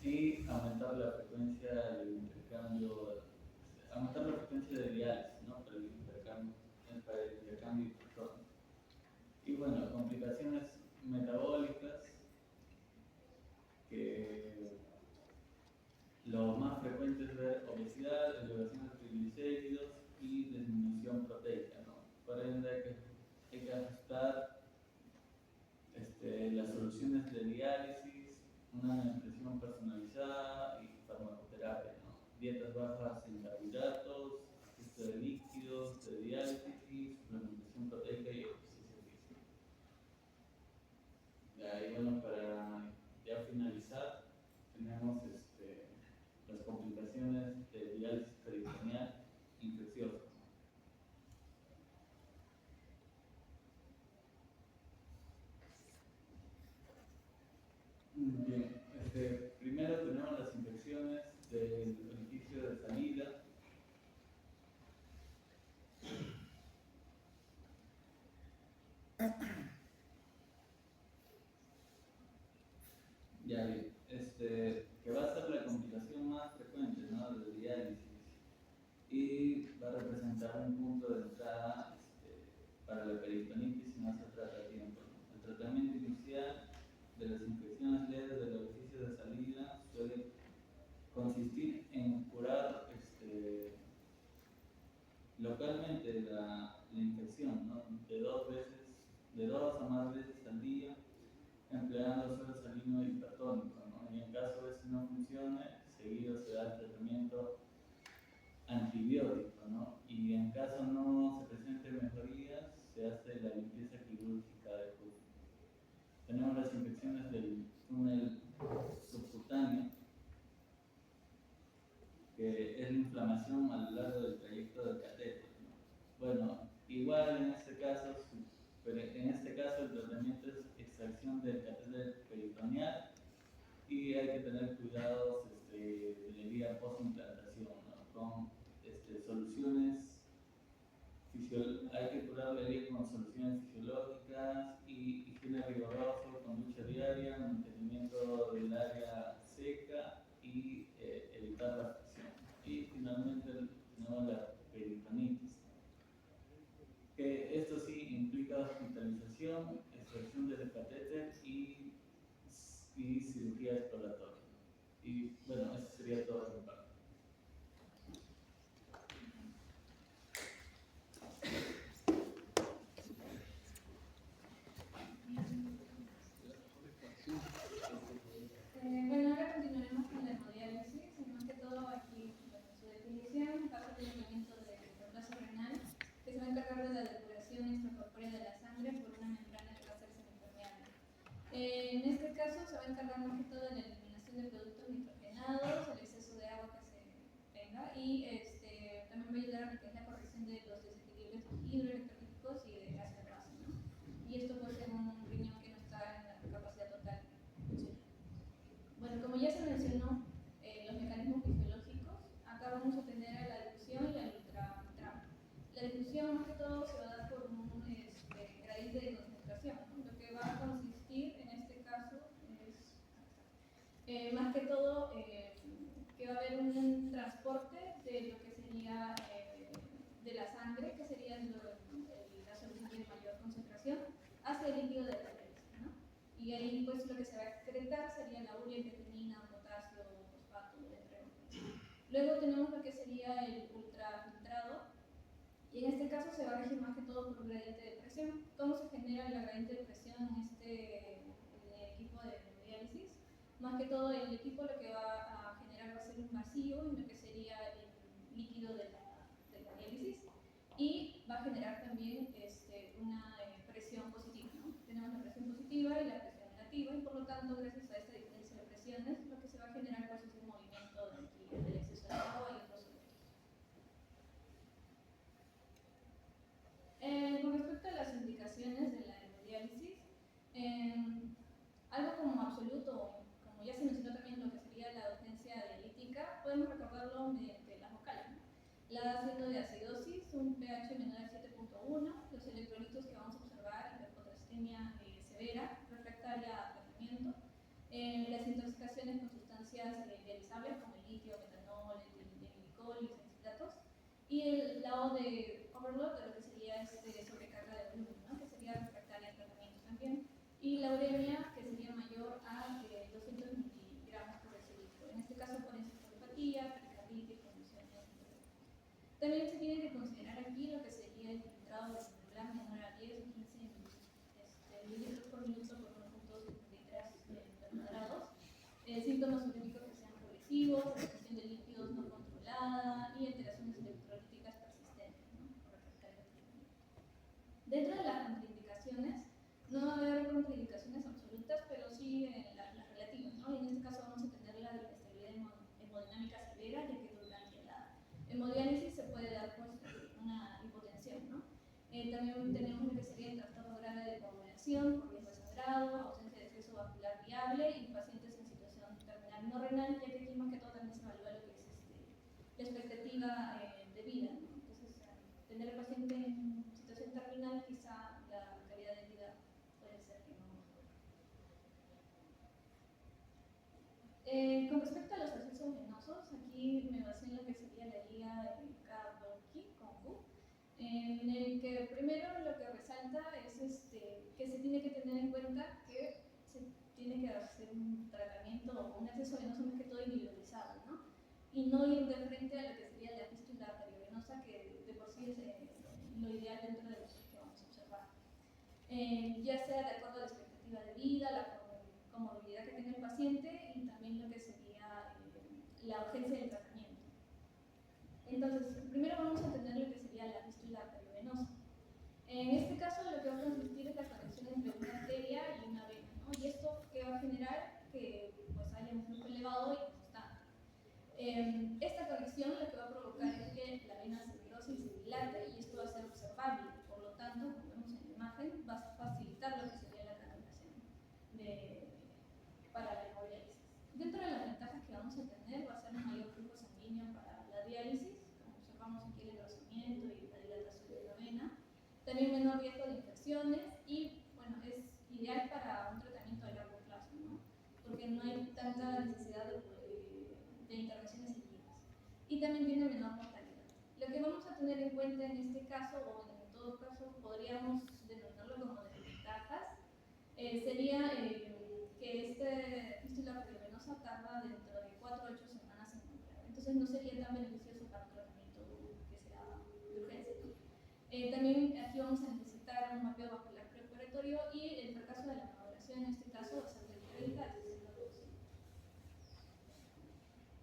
y aumentar la frecuencia del intercambio, aumentar la frecuencia de diálisis, ¿no? Para el intercambio electrónico. Y bueno, complicaciones metabólicas, que lo más frecuente es ver obesidad, elevación de triglicéridos y disminución proteica, ¿no? Por ende hay que ajustar las soluciones de diálisis, una nutrición personalizada y farmacoterapia, ¿no? Dietas bajas en carbohidratos, ajuste de líquidos, de diálisis y suplementación proteica y ejercicio físico. Y bueno, para ya finalizar, tenemos las complicaciones de diálisis peritoneal infecciosa. Bien, primero tenemos las infecciones del orificio de salida. Ya bien, que va a ser la complicación más frecuente, ¿no? De diálisis, y va a representar un punto de entrada para la peritonitis si no se trata a tiempo, ¿no? El tratamiento inicial de las infecciones leves del orificio de salida suele consistir en curar localmente la infección, ¿no? De dos a más veces al día, empleando suero salino hipertónico, ¿no? Y en caso de que no funcione, se seguido se da el tratamiento antibiótico, ¿no? Y en caso no se presenten mejorías, se hace la limpieza quirúrgica del pulmón. Tenemos las infecciones del túnel subcutáneo, que es la inflamación a lo largo del trayecto del catéter, ¿no? Bueno, igual en este caso, pero en este caso el tratamiento es extracción del catéter peritoneal y hay que tener cuidados de la vía post-implantación, ¿no? Con soluciones, hay que curar la herida con soluciones fisiológicas y higiene riguroso, con ducha diaria, mantenimiento del área seca y evitar la fricción. Y finalmente tenemos la peritonitis, que esto sí implica hospitalización, extracción del catéter y cirugía exploratoria. Y bueno, eso sería todo de mi parte. Bueno, ahora continuaremos con la hemodiálisis. Más que todo aquí, bueno, su definición, va a ser el tratamiento de reemplazo renal, que se va a encargar de la depuración extracorpórea de la sangre por una membrana que va a ser semipermeable. En este caso se va a encargar más que todo de la eliminación de productos nitrogenados, el exceso de agua que se tenga y también va a ayudar a lo que es la corrección de los desequilibrios hidroelectrolíticos y de ácido base, ¿no? Y esto puede ser un riñón que no está en la capacidad total funcional. Bueno, como ya se mencionó, los mecanismos fisiológicos, acá vamos a tener a la difusión y al ultrafiltrado. La difusión más que todo se va a dar por un gradiente de concentración, ¿no? Lo que va a consistir en este caso es más que todo que va a haber un transporte de lo que sería de la sangre, que sería la solución de mayor concentración, hacia el líquido de la diálisis, ¿no? Y ahí pues lo que se va a excretar sería la urea, creatinina, potasio, fosfato, entre otros. Luego tenemos lo que sería el ultrafiltrado, y en este caso se va a regir más que todo por un gradiente de presión. ¿Cómo se genera el gradiente de presión en el equipo de diálisis? Más que todo el equipo lo que va a generar va a ser un vacío en lo que sería el líquido de la diálisis y va a generar también una presión positiva, ¿no? Tenemos la presión positiva y la presión negativa y por lo tanto gracias a esta diferencia de presiones lo que se va a generar pues, es un movimiento del exceso de agua y otros elementos. Con respecto a las indicaciones de la hemodiálisis, algo como absoluto, como ya se mencionó también lo que sería la urgencia dialítica, podemos recordarlo mediante las vocales, ¿no? La ácido de acidosis, un pH menor a 7.1, los electrolitos que vamos a observar, hiperpotastemia severa, refractaria a tratamiento, las intoxicaciones con sustancias dializables como el litio, metanol, el glicol y citratos, y el lado de overload de lo que sería sobrecarga de volumen, ¿no? Que sería refractaria a tratamiento también, y la uremia que sería mayor a 200 miligramos por decilitro. En este caso por encefalopatía, pericarditis, conmociones, etc. También se tiene que considerar aquí lo que sería el filtrado de miligramos menor a 10 o 15 mililitros por minuto por 1.73 metros cuadrados. Síntomas urémicos que sean progresivos, retención de líquidos no controlada y alteraciones electrolíticas persistentes, ¿no? Dentro de las contraindicaciones, no va a haber contraindicaciones absolutas, pero sí las relativas, ¿no? Y en este caso vamos a tener la inestabilidad hemodinámica severa, ya que durante la hemodiálisis se puede dar pues, una hipotensión, ¿no? También tenemos lo que sería el trastorno grave de coagulación, por riesgo de sangrado, ausencia de exceso vascular viable y pacientes en situación terminal no renal, ya que aquí más que todo también se evalúa lo que es la expectativa de vida, ¿no? Entonces, tener al paciente en situación terminal, quizá la calidad de vida puede ser que no mejore. Con respecto a los accesos venosos, aquí me basé en lo que sería la guía K-Dolki con Q, en el que primero lo que resalta es que se tiene que tener en cuenta que se tiene que hacer un tratamiento o un acceso venoso más que todo individualizado, ¿no? Y no ir de frente a lo que sería la fístula arteriovenosa, que de por sí es lo ideal dentro de los que vamos a observar. Ya sea de acuerdo a la expectativa de vida, la comorbilidad que tenga el paciente y también lo que sería la urgencia del tratamiento. Entonces, primero vamos a tener lo que sería la fístula periovenosa. En este caso, lo que va a consistir es la conexión entre una arteria y una vena, ¿no? Y esto que va a generar que pues, haya un flujo elevado y constante. Esta conexión lo que va a provocar es que la vena se engrose y se dilate, y esto va a ser observable. Por lo tanto, como vemos en la imagen, va a facilitar lo que sería la canalización para la hemodiálisis. Dentro de las ventajas que vamos a tener va a ser un mayor flujo sanguíneo para la diálisis, como observamos aquí el engrosamiento y la dilatación de la vena. También menor riesgo de infecciones y, bueno, es ideal para un tratamiento a largo plazo, ¿no? Porque no hay tanta necesidad de intervenciones seguidas. Y también tiene menor mortalidad. Lo que vamos a tener en cuenta en este caso, o en todo caso podríamos denominarlo como desventajas, sería que este fístula periovenosa tarda dentro de 4 a 8 semanas en comprar. Entonces no sería tan beneficioso para un tratamiento que sea de urgencia. También aquí vamos a necesitar un mapeo vascular preoperatorio y el fracaso de la maduración en este caso va a ser del 30 al 60%.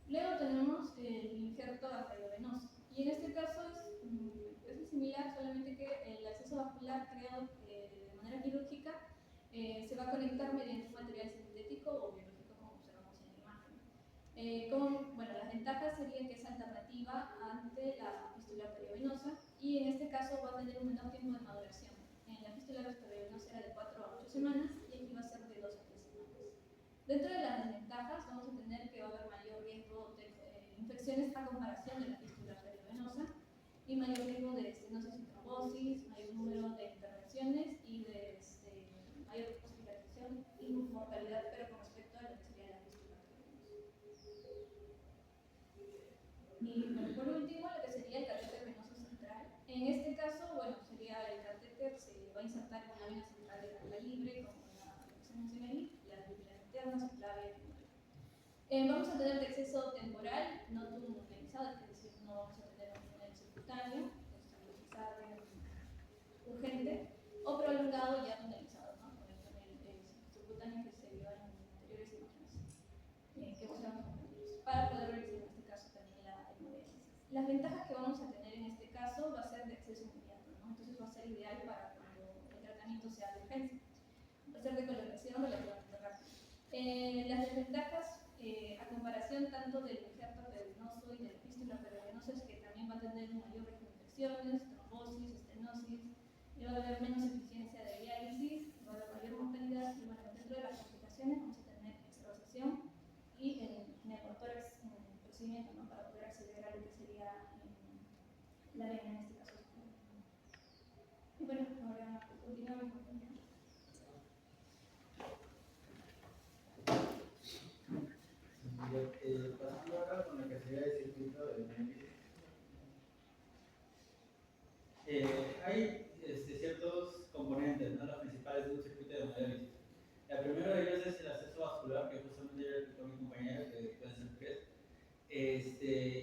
Luego tenemos el injerto arteriovenoso, y en este caso es similar, solamente que el acceso vascular creado de manera quirúrgica se va a conectar mediante un material sintético o biológico, como observamos en la imagen. Bueno, las ventajas serían que es alternativa ante la fístula periovenosa, y en este caso va a tener un menor tiempo de maduración. En la fístula periovenosa era de 4 a 8 semanas y aquí va a ser de 2 a 3 semanas. Dentro de las desventajas vamos a tener que va a haber mayor riesgo de infecciones a comparación de la fístula periovenosa, y mayor riesgo de estenosis y trombosis, mayor número de intervenciones y de mayor hospitalización y mortalidad, pero con respecto a lo que sería la fístula periovenosa. Y bueno, por último, lo que sería el catéter venoso central. En este caso, bueno, sería el catéter, se va a insertar en una vena central de carga libre, como se menciona ahí, la pupila interna, subclavia y vamos a tener de acceso temporal, no tunelizado, es decir, no vamos a tener un túnel subcutáneo, urgente, o prolongado ya tunelizado, ¿no? Con el túnel subcutáneo que se vio en anteriores imágenes que mostramos para poder realizar en este caso también la hemodiálisis. Las ventajas que vamos a tener en este caso va a ser de acceso inmediato, ¿no? Entonces va a ser ideal para cuando el tratamiento sea de urgencia. Va a ser de colocación relativamente rápida. Las desventajas a comparación tanto del injerto periovenoso y del fístula periovenosa es que también va a tener un mayor riesgo de infecciones, trombosis, estenosis, y va a haber menos eficiencia de diálisis, va a haber mayor mortalidad, y bueno, dentro de las complicaciones vamos a tener extravasación y neumotórax en el procedimiento, ¿no? Para poder acceder a lo que sería la vena en este caso. Y bueno, ahora continuamos con pasando ahora con lo que sería el circuito de hemodiálisis. Hay ciertos componentes, ¿no? Los principales de un circuito de hemodiálisis. El primero de ellos es el acceso vascular, que justamente ya explicó mi compañera, que puede ser tres.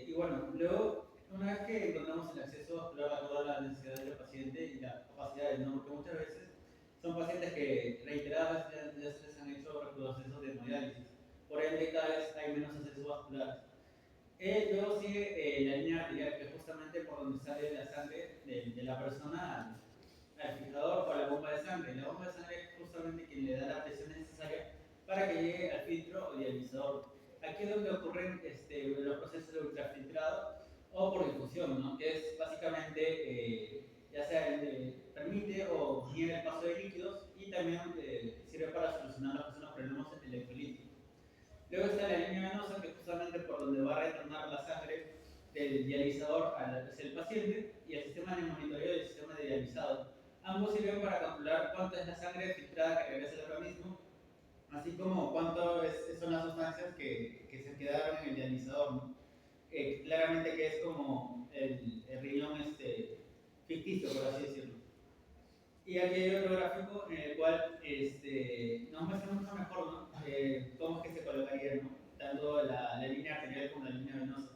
Y bueno, luego, una vez que encontramos el acceso vascular de acuerdo a las necesidades del paciente y las capacidades, ¿no? Porque muchas veces son pacientes que reiteradas ya se les han hecho procesos de hemodiálisis. Por ende, cada vez hay menos acceso vascular. Luego sigue la línea arterial, que es justamente por donde sale la sangre de la persona al fijador o a la bomba de sangre. La bomba de sangre es justamente quien le da la presión necesaria para que llegue al filtro o dializador. Aquí es donde ocurren los procesos de ultrafiltrado o por difusión, ¿no? Que es básicamente ya sea permite o niega el paso de líquidos, y también sirve para solucionar los problemas electrolíticos. Luego está la línea venosa, que es justamente por donde va a retornar la sangre del dializador hacia el paciente, y el sistema de monitoreo y el sistema de dializado. Ambos sirven para calcular cuánta es la sangre filtrada que regresa al organismo, así como cuánto son las sustancias que se quedaron en el dializador, ¿no? Claramente que es como el riñón ficticio, por así decirlo. Y aquí hay otro gráfico en el cual nos muestra mucho mejor, ¿no? Cómo es que se colocaría, ¿no? Tanto la línea arterial como la línea venosa.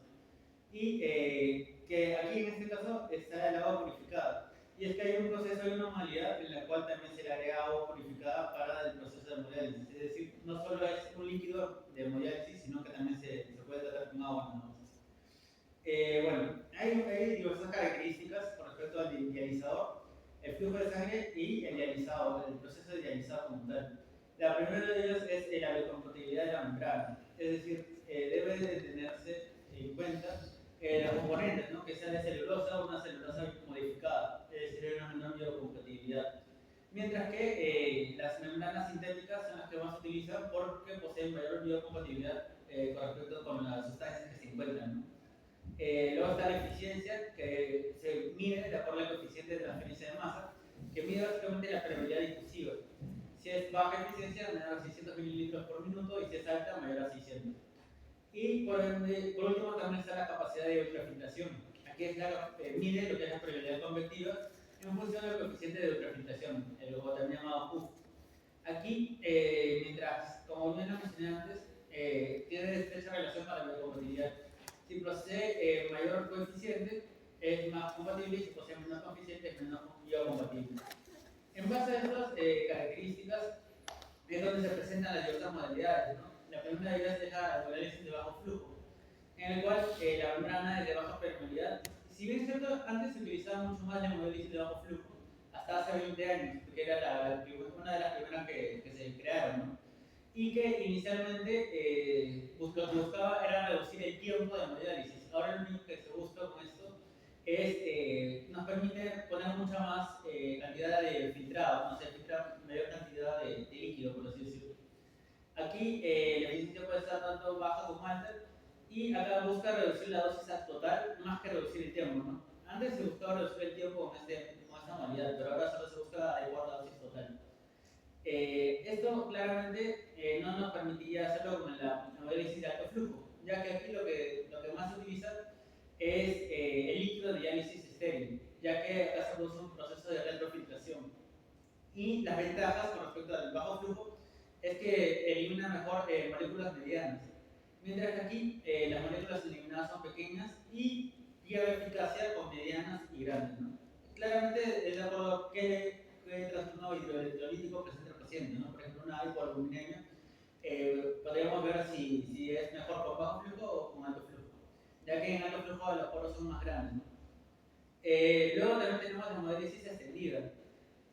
Y que aquí en este caso está el agua purificada. Y es que hay un proceso, hay una modalidad en la cual también se le agrega agua purificada para el proceso de hemodiálisis. Es decir, no solo es un líquido de hemodiálisis, sino que también se puede tratar con agua. agua nada más. Bueno, hay diversas características con respecto al dializador, el flujo de sangre y el dializado, el proceso de dializado como tal. La primera de ellas es la biocompatibilidad de la membrana, es decir, debe de tenerse en cuenta los componentes, ¿no? Que sea de celulosa o una celulosa modificada, es decir, hay una menor biocompatibilidad. Mientras que las membranas sintéticas son las que más se utilizan porque poseen mayor biocompatibilidad con respecto con las sustancias que se encuentran, ¿no? Luego está la eficiencia, que se mide de acuerdo al coeficiente de transferencia de masa, que mide básicamente la permeabilidad difusiva. Si es baja eficiencia, menor a 600 mililitros por minuto, y si es alta, mayor a 600. Y por último también está la capacidad de ultrafiltración. Aquí mide lo que es la permeabilidad convectiva en función del coeficiente de ultrafiltración, el también llamado Q. Aquí, mientras, como bien lo mencioné antes, tiene estrecha relación con la biocompatibilidad. Si posee mayor coeficiente, es más compatible, y si posee menor coeficiente, es menos biocompatible. En base a estas características es donde se presentan las diversas modalidades, ¿no? La primera de ellas es la hemodiálisis de bajo flujo, en el cual la membrana es de baja permeabilidad. Si bien es cierto, antes se utilizaba mucho más la hemodiálisis de bajo flujo, hasta hace 20 años, porque era una de las primeras que se crearon, ¿no? Y que inicialmente lo que buscaba era reducir el tiempo de hemodiálisis. Ahora lo único que se busca con esto es, nos permite poner mucha más cantidad de filtrado, ¿no? Se filtra mayor cantidad de líquido, por así decirlo. Aquí la eficiencia puede estar tanto baja como alta, y acá busca reducir la dosis total más que reducir el tiempo, ¿no? Antes se buscaba reducir el tiempo con esta modalidad, pero ahora solo se busca adecuar la dosis total. Esto claramente no nos permitiría hacerlo con la hemodiálisis de alto flujo, ya que aquí lo que más se utiliza es el líquido de diálisis estéril, ya que acá se produce un proceso de retrofiltración. Y las ventajas con respecto al bajo flujo es que elimina mejor moléculas medianas, mientras que aquí las moléculas eliminadas son pequeñas y pierde eficacia con medianas y grandes, ¿no? Claramente es de acuerdo a qué trastorno hidroelectrolítico presenta el paciente, ¿no? Por ejemplo, una hipoalbuminemia, podríamos ver si es mejor con bajo flujo o con alto flujo, ya que en alto flujo los poros son más grandes, ¿no? Luego también tenemos la hemodiálisis extendida.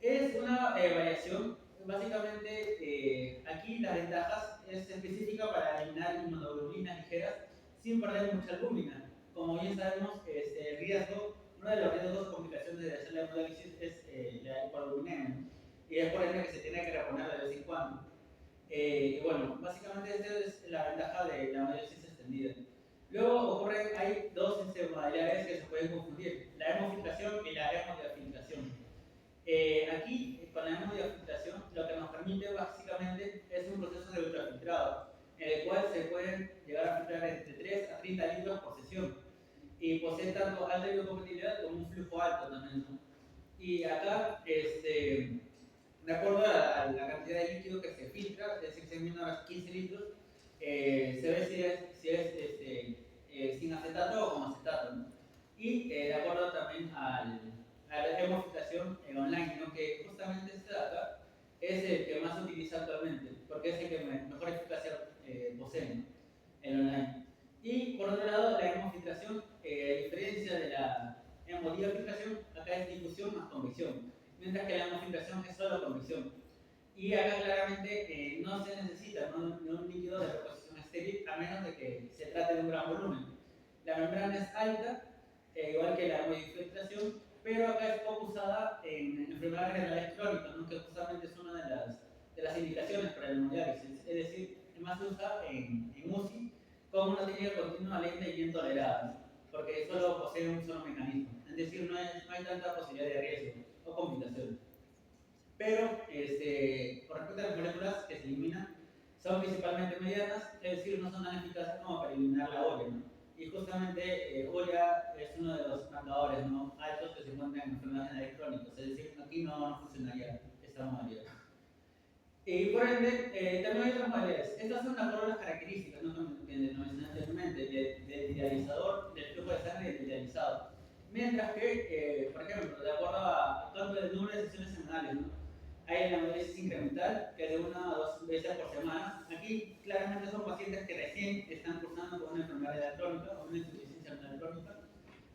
Es una variación, básicamente aquí las ventajas es específica para eliminar inmunoglobulinas ligeras sin perder mucha albúmina. Como bien sabemos, el riesgo, uno de los riesgos o complicaciones de hacer la hemodiálisis es la hipoalbuminemia, y es por ende que se tiene que reponer de vez en cuando. Bueno, básicamente esta es la ventaja de la hemodiálisis extendida. Luego hay dos modalidades que se pueden confundir, la hemofiltración y la hemodiafiltración. Aquí, con la hemodiafiltración, lo que nos permite básicamente es un proceso de ultrafiltrado, en el cual se pueden llegar a filtrar entre 3 a 30 litros por sesión, y posee tanto alta biocompatibilidad como un flujo alto también, ¿no? Y acá, de acuerdo a la cantidad de líquido que se filtra, es decir, si es menor a 15 litros, se ve si es sin acetato o con acetato, ¿no? Y de acuerdo también a la hemofiltración online, ¿no? Que justamente este de acá es el que más se utiliza actualmente, porque es el que mejor eficacia posee, ¿no? El online. Y por otro lado, la hemofiltración, a diferencia de la hemodiafiltración, acá es difusión más convección, mientras que la hemofiltración es solo convección. Y acá claramente no se necesita un líquido de reposición estéril, a menos de que se trate de un gran volumen. La membrana es alta, igual que la hemofiltración, pero acá es poco usada en enfermedades renales crónicas, ¿no? Que justamente es una de las indicaciones para el hemodiálisis. Es decir, más se usa en UCI como una técnica continua, lenta y bien tolerada, ¿no? Porque solo posee un solo mecanismo. Es decir, no hay tanta posibilidad de riesgo o complicaciones. Pero con respecto a las moléculas que se eliminan, son principalmente medianas, es decir, no son tan eficaces como para eliminar la urea, ¿no? Y justamente urea es uno de los marcadores, ¿no?, altos que se encuentran en enfermedades renales crónicas, es decir, aquí no funcionaría esta modalidad. Y por ende, también hay otras modalidades. Estas son de acuerdo a las características, ¿no?, que mencioné anteriormente, del dializador, del flujo de sangre y del dializado. Mientras que, por ejemplo, de acuerdo a tanto el número de sesiones semanales, ¿no?, hay la hemodiálisis incremental, que es de 1 a 2 veces por semana. Aquí claramente son pacientes que recién están cursando con una enfermedad crónica o una insuficiencia renal crónica.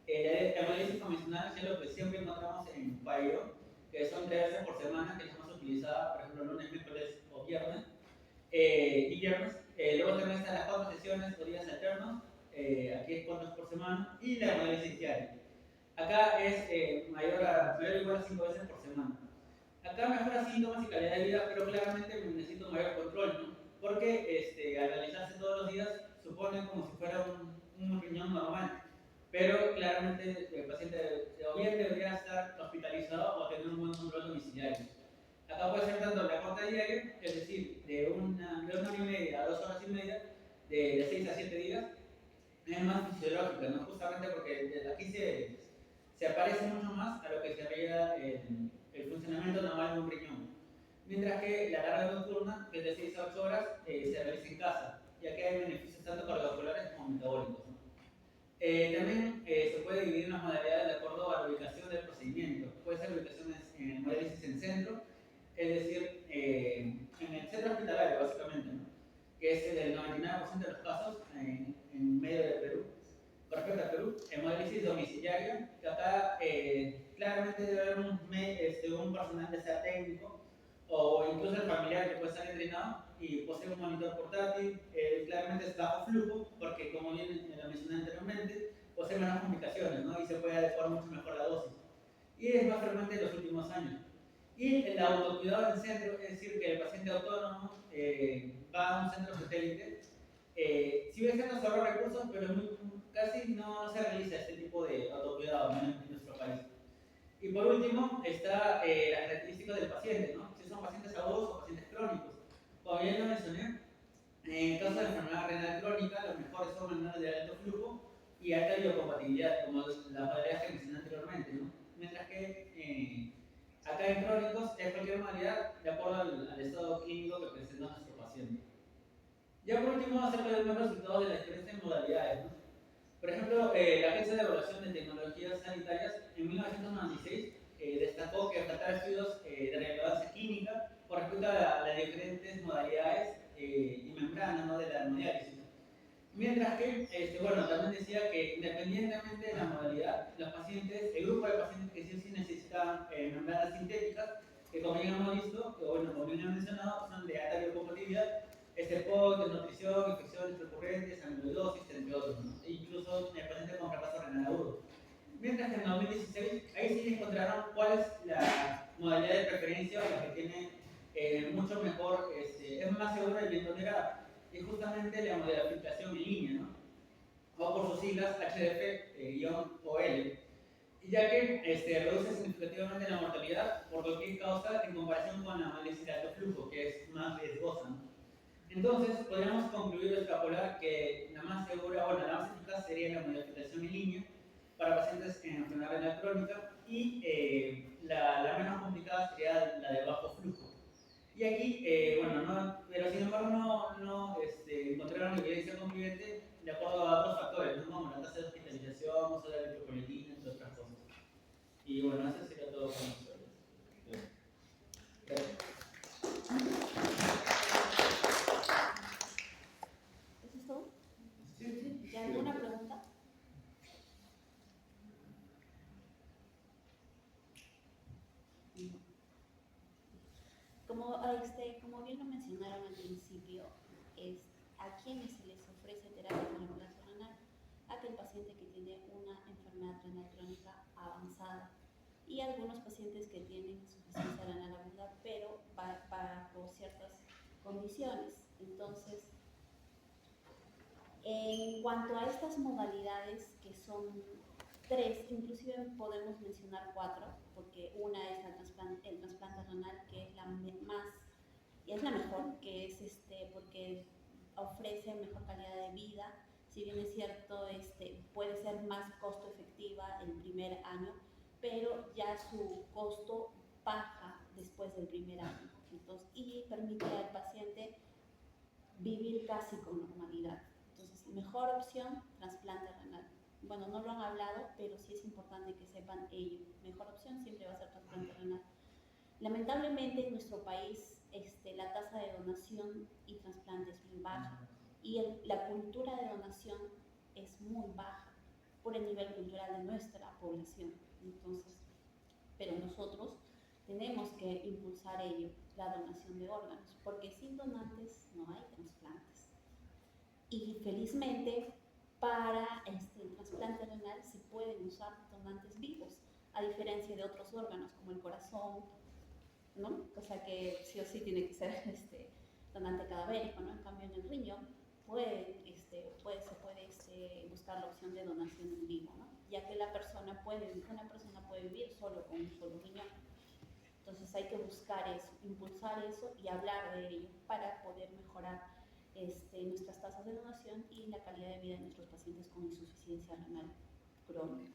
La hemodiálisis convencional es lo que siempre encontramos en Payo, que son 3 veces por semana, que es más utilizada, por ejemplo, lunes, miércoles o viernes. Y viernes. Luego también están las 4 sesiones o días alternos, aquí es 4 por semana, y la hemodiálisis diaria. Acá es mayor o igual a 5 veces por semana. Acá mejora síntomas y calidad de vida, pero claramente necesito mayor control, ¿no? Porque al realizarse todos los días supone como si fuera un riñón normal, pero claramente el paciente o bien debería estar hospitalizado o tener un buen control domiciliario. Acá puede ser tanto la corta diaria, es decir, de una hora y media a 2 horas y media, de 6 a 7 días, es más fisiológica, ¿no? Justamente porque desde aquí se aparece mucho más a lo que sería el funcionamiento normal de un riñón. Mientras que la larga nocturna, que es de 6 a 8 horas, se realiza en casa, ya que hay beneficios tanto cardiovasculares como metabólicos, ¿no? También se puede dividir en las modalidades de acuerdo a la ubicación del procedimiento. Puede ser ubicaciones en hemodiálisis en centro, es decir, en el centro hospitalario básicamente, ¿no? Que es el 99% de los casos en medio de Perú. Con respecto a Perú, hemodiálisis domiciliaria, que acá claramente debe haber un personal de sea técnico o incluso el familiar que puede estar entrenado y posee un monitor portátil, claramente es bajo flujo, porque como bien lo mencioné anteriormente, posee menos complicaciones, ¿no? Y se puede adecuar mucho mejor la dosis. Y es más frecuente en los últimos años. Y el autocuidado en centro, es decir, que el paciente autónomo va a un centro satélite, sigue siendo solo recursos, pero casi no se realiza este tipo de autocuidado, ¿no? En nuestro país. Y por último está las características del paciente, ¿no? Si son pacientes agudos o pacientes crónicos. Como bien lo mencioné, en caso de enfermedad renal crónica, los mejores son menores de alto flujo y alta biocompatibilidad, como las modalidades que mencioné anteriormente, ¿no? Mientras que acá en crónicos es cualquier modalidad de acuerdo al estado clínico que presenta nuestro paciente. Ya por último, acerca de los resultados de las diferentes modalidades, ¿no? Por ejemplo, la Agencia de Evaluación de Tecnologías Sanitarias en 1996 destacó que faltaban estudios de relevancia clínica con respecto a las diferentes modalidades y membranas, ¿no? De la hemodiálisis. Mientras que, bueno, también decía que independientemente de la modalidad, los pacientes, el grupo de pacientes que sí o sí necesitan membranas sintéticas, que como ya hemos visto, que bueno, como bien he mencionado, son de alta biocompatibilidad, POC, desnutrición, infecciones recurrentes, amiloidosis, entre otros, ¿no? E incluso en el paciente con fracaso renal agudo. Mientras que en 2016, ahí sí encontraron cuál es la modalidad de preferencia o la que tiene mucho mejor, es más segura y bien tolerada. Y justamente la modalidad de filtración en línea, ¿no? O por sus siglas HDF-OL, ya que reduce significativamente la mortalidad por cualquier causa en comparación con la hemodiálisis de alto flujo, que es más riesgosa, ¿no? Entonces, podríamos concluir o extrapolar que la más segura, bueno, la más eficaz sería la modificación en línea para pacientes en enfermedad renal crónica y la menos complicada sería la de bajo flujo. Y aquí, bueno, pero sin embargo no encontraron evidencia concluyente de acuerdo a otros factores, ¿no? Como la tasa de hospitalización, uso de la eritropoyetina, entre otras cosas. Y bueno, eso sería todo con nosotros. Gracias. ¿Eso es todo? Sí. ¿Ya alguna pregunta? Como bien lo mencionaron al principio, es a quienes se les ofrece terapia con reemplazo renal, aquel paciente que tiene una enfermedad renal crónica avanzada y algunos pacientes que tienen insuficiencia renal aguda, pero bajo ciertas condiciones. Entonces, en cuanto a estas modalidades, que son 3, inclusive podemos mencionar 4, porque una es el trasplante renal, que es la más y es la mejor, que es porque ofrece mejor calidad de vida. Si bien es cierto, puede ser más costo efectiva el primer año, pero ya su costo baja después del primer año. Entonces, y permite al paciente vivir casi con normalidad. Entonces, mejor opción, trasplante renal. Bueno, no lo han hablado, pero sí es importante que sepan ello. Mejor opción siempre va a ser trasplante renal. Lamentablemente en nuestro país la tasa de donación y trasplante es muy baja y la cultura de donación es muy baja por el nivel cultural de nuestra población. Entonces, pero nosotros tenemos que impulsar ello, la donación de órganos, porque sin donantes no hay trasplantes. Y felizmente para el trasplante renal se pueden usar donantes vivos, a diferencia de otros órganos como el corazón, ¿no? O sea que sí o sí tiene que ser donante cadavérico, ¿no? En cambio en el riñón se puede buscar la opción de donación en vivo, ¿no? Ya que una persona puede vivir solo con un solo riñón. Entonces hay que buscar eso, impulsar eso y hablar de ello para poder mejorar nuestras tasas de donación y la calidad de vida de nuestros pacientes con insuficiencia renal crónica.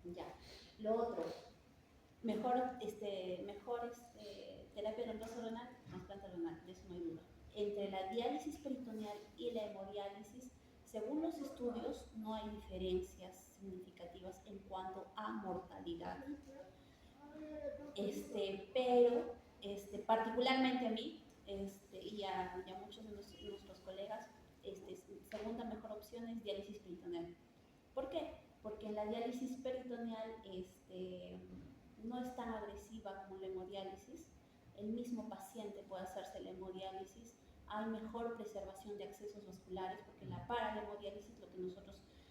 Ya. Lo otro, mejor terapia de reemplazo renal, trasplante renal, de eso no hay duda. Entre la diálisis peritoneal y la hemodiálisis, según los estudios, no hay diferencias significativas en cuanto a mortalidad. Pero particularmente a mí y a muchos de nuestros colegas, segunda mejor opción es diálisis peritoneal. ¿Por qué? Porque en la diálisis peritoneal no es tan agresiva como la hemodiálisis. El mismo paciente puede hacerse la hemodiálisis. Hay mejor preservación de accesos vasculares, porque para la hemodiálisis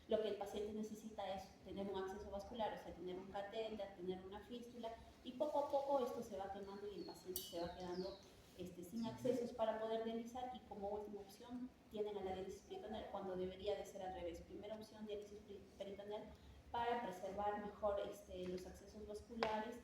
lo que el paciente necesita es tener un acceso vascular, o sea, tener un catéter, tener una fístula, y poco a poco esto se va quemando y el paciente se va quedando sin accesos para poder dializar, y como última opción tienen a la diálisis peritoneal, cuando debería de ser al revés. Primera opción, diálisis peritoneal para preservar mejor los accesos vasculares.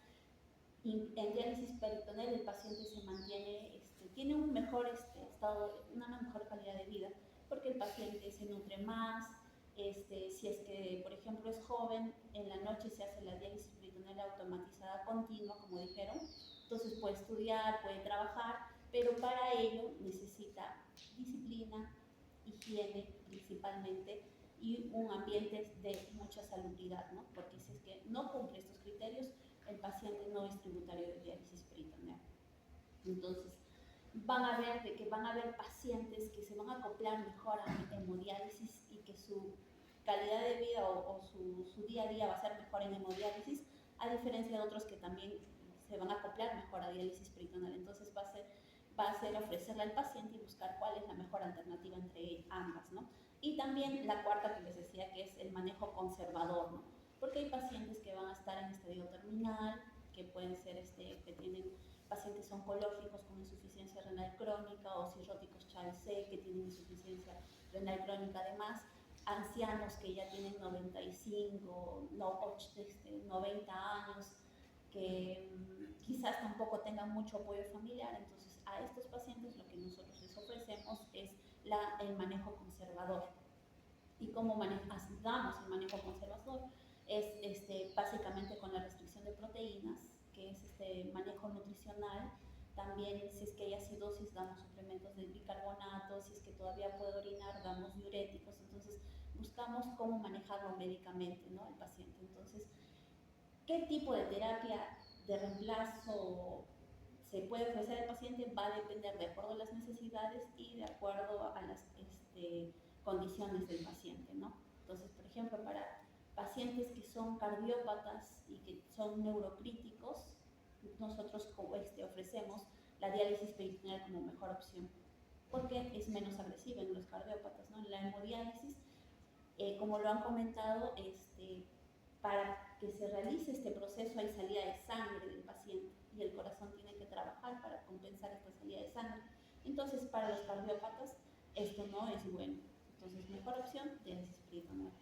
Y en diálisis peritoneal el paciente se mantiene, tiene un mejor estado, una mejor calidad de vida, porque el paciente se nutre más. Si es que, por ejemplo, es joven, en la noche se hace la diálisis peritoneal automatizada continua, como dijeron, entonces puede estudiar, puede trabajar, pero para ello necesita disciplina, higiene principalmente, y un ambiente de mucha salubridad, ¿no? Porque si es que no cumple estos criterios, el paciente no es tributario de diálisis peritoneal. Entonces, van a haber pacientes que se van a acoplar mejor a hemodiálisis y que su calidad de vida o su día a día va a ser mejor en hemodiálisis, a diferencia de otros que también se van a acoplar mejor a diálisis peritoneal. Entonces va a ser ofrecerle al paciente y buscar cuál es la mejor alternativa entre ambas, ¿no? Y también la cuarta que les decía, que es el manejo conservador, ¿no? Porque hay pacientes que van a estar en estadio terminal, que pueden ser que tienen pacientes oncológicos con insuficiencia renal crónica o cirróticos Charles C, que tienen insuficiencia renal crónica además, ancianos que ya tienen 95, 90 años, que quizás tampoco tengan mucho apoyo familiar. Entonces a estos pacientes lo que nosotros les ofrecemos es el manejo conservador. ¿Y cómo damos el manejo conservador? Es básicamente con la restricción de proteínas, que es manejo nutricional. También, si es que hay acidosis, damos suplementos de bicarbonato. Si es que todavía puede orinar, damos diuréticos. Entonces buscamos cómo manejarlo médicamente, ¿no?, el paciente. Entonces, ¿qué tipo de terapia de reemplazo se puede ofrecer al paciente? Va a depender de acuerdo a las necesidades y de acuerdo a las condiciones del paciente, ¿no? Entonces, por ejemplo, para pacientes que son cardiópatas y que son neurocríticos, nosotros ofrecemos la diálisis peritoneal como mejor opción, porque es menos agresiva en los cardiópatas, ¿no? La hemodiálisis, como lo han comentado, para que se realice este proceso hay salida de sangre del paciente y el corazón tiene que trabajar para compensar esta salida de sangre. Entonces, para los cardiópatas esto no es bueno. Entonces, mejor opción, diálisis peritoneal.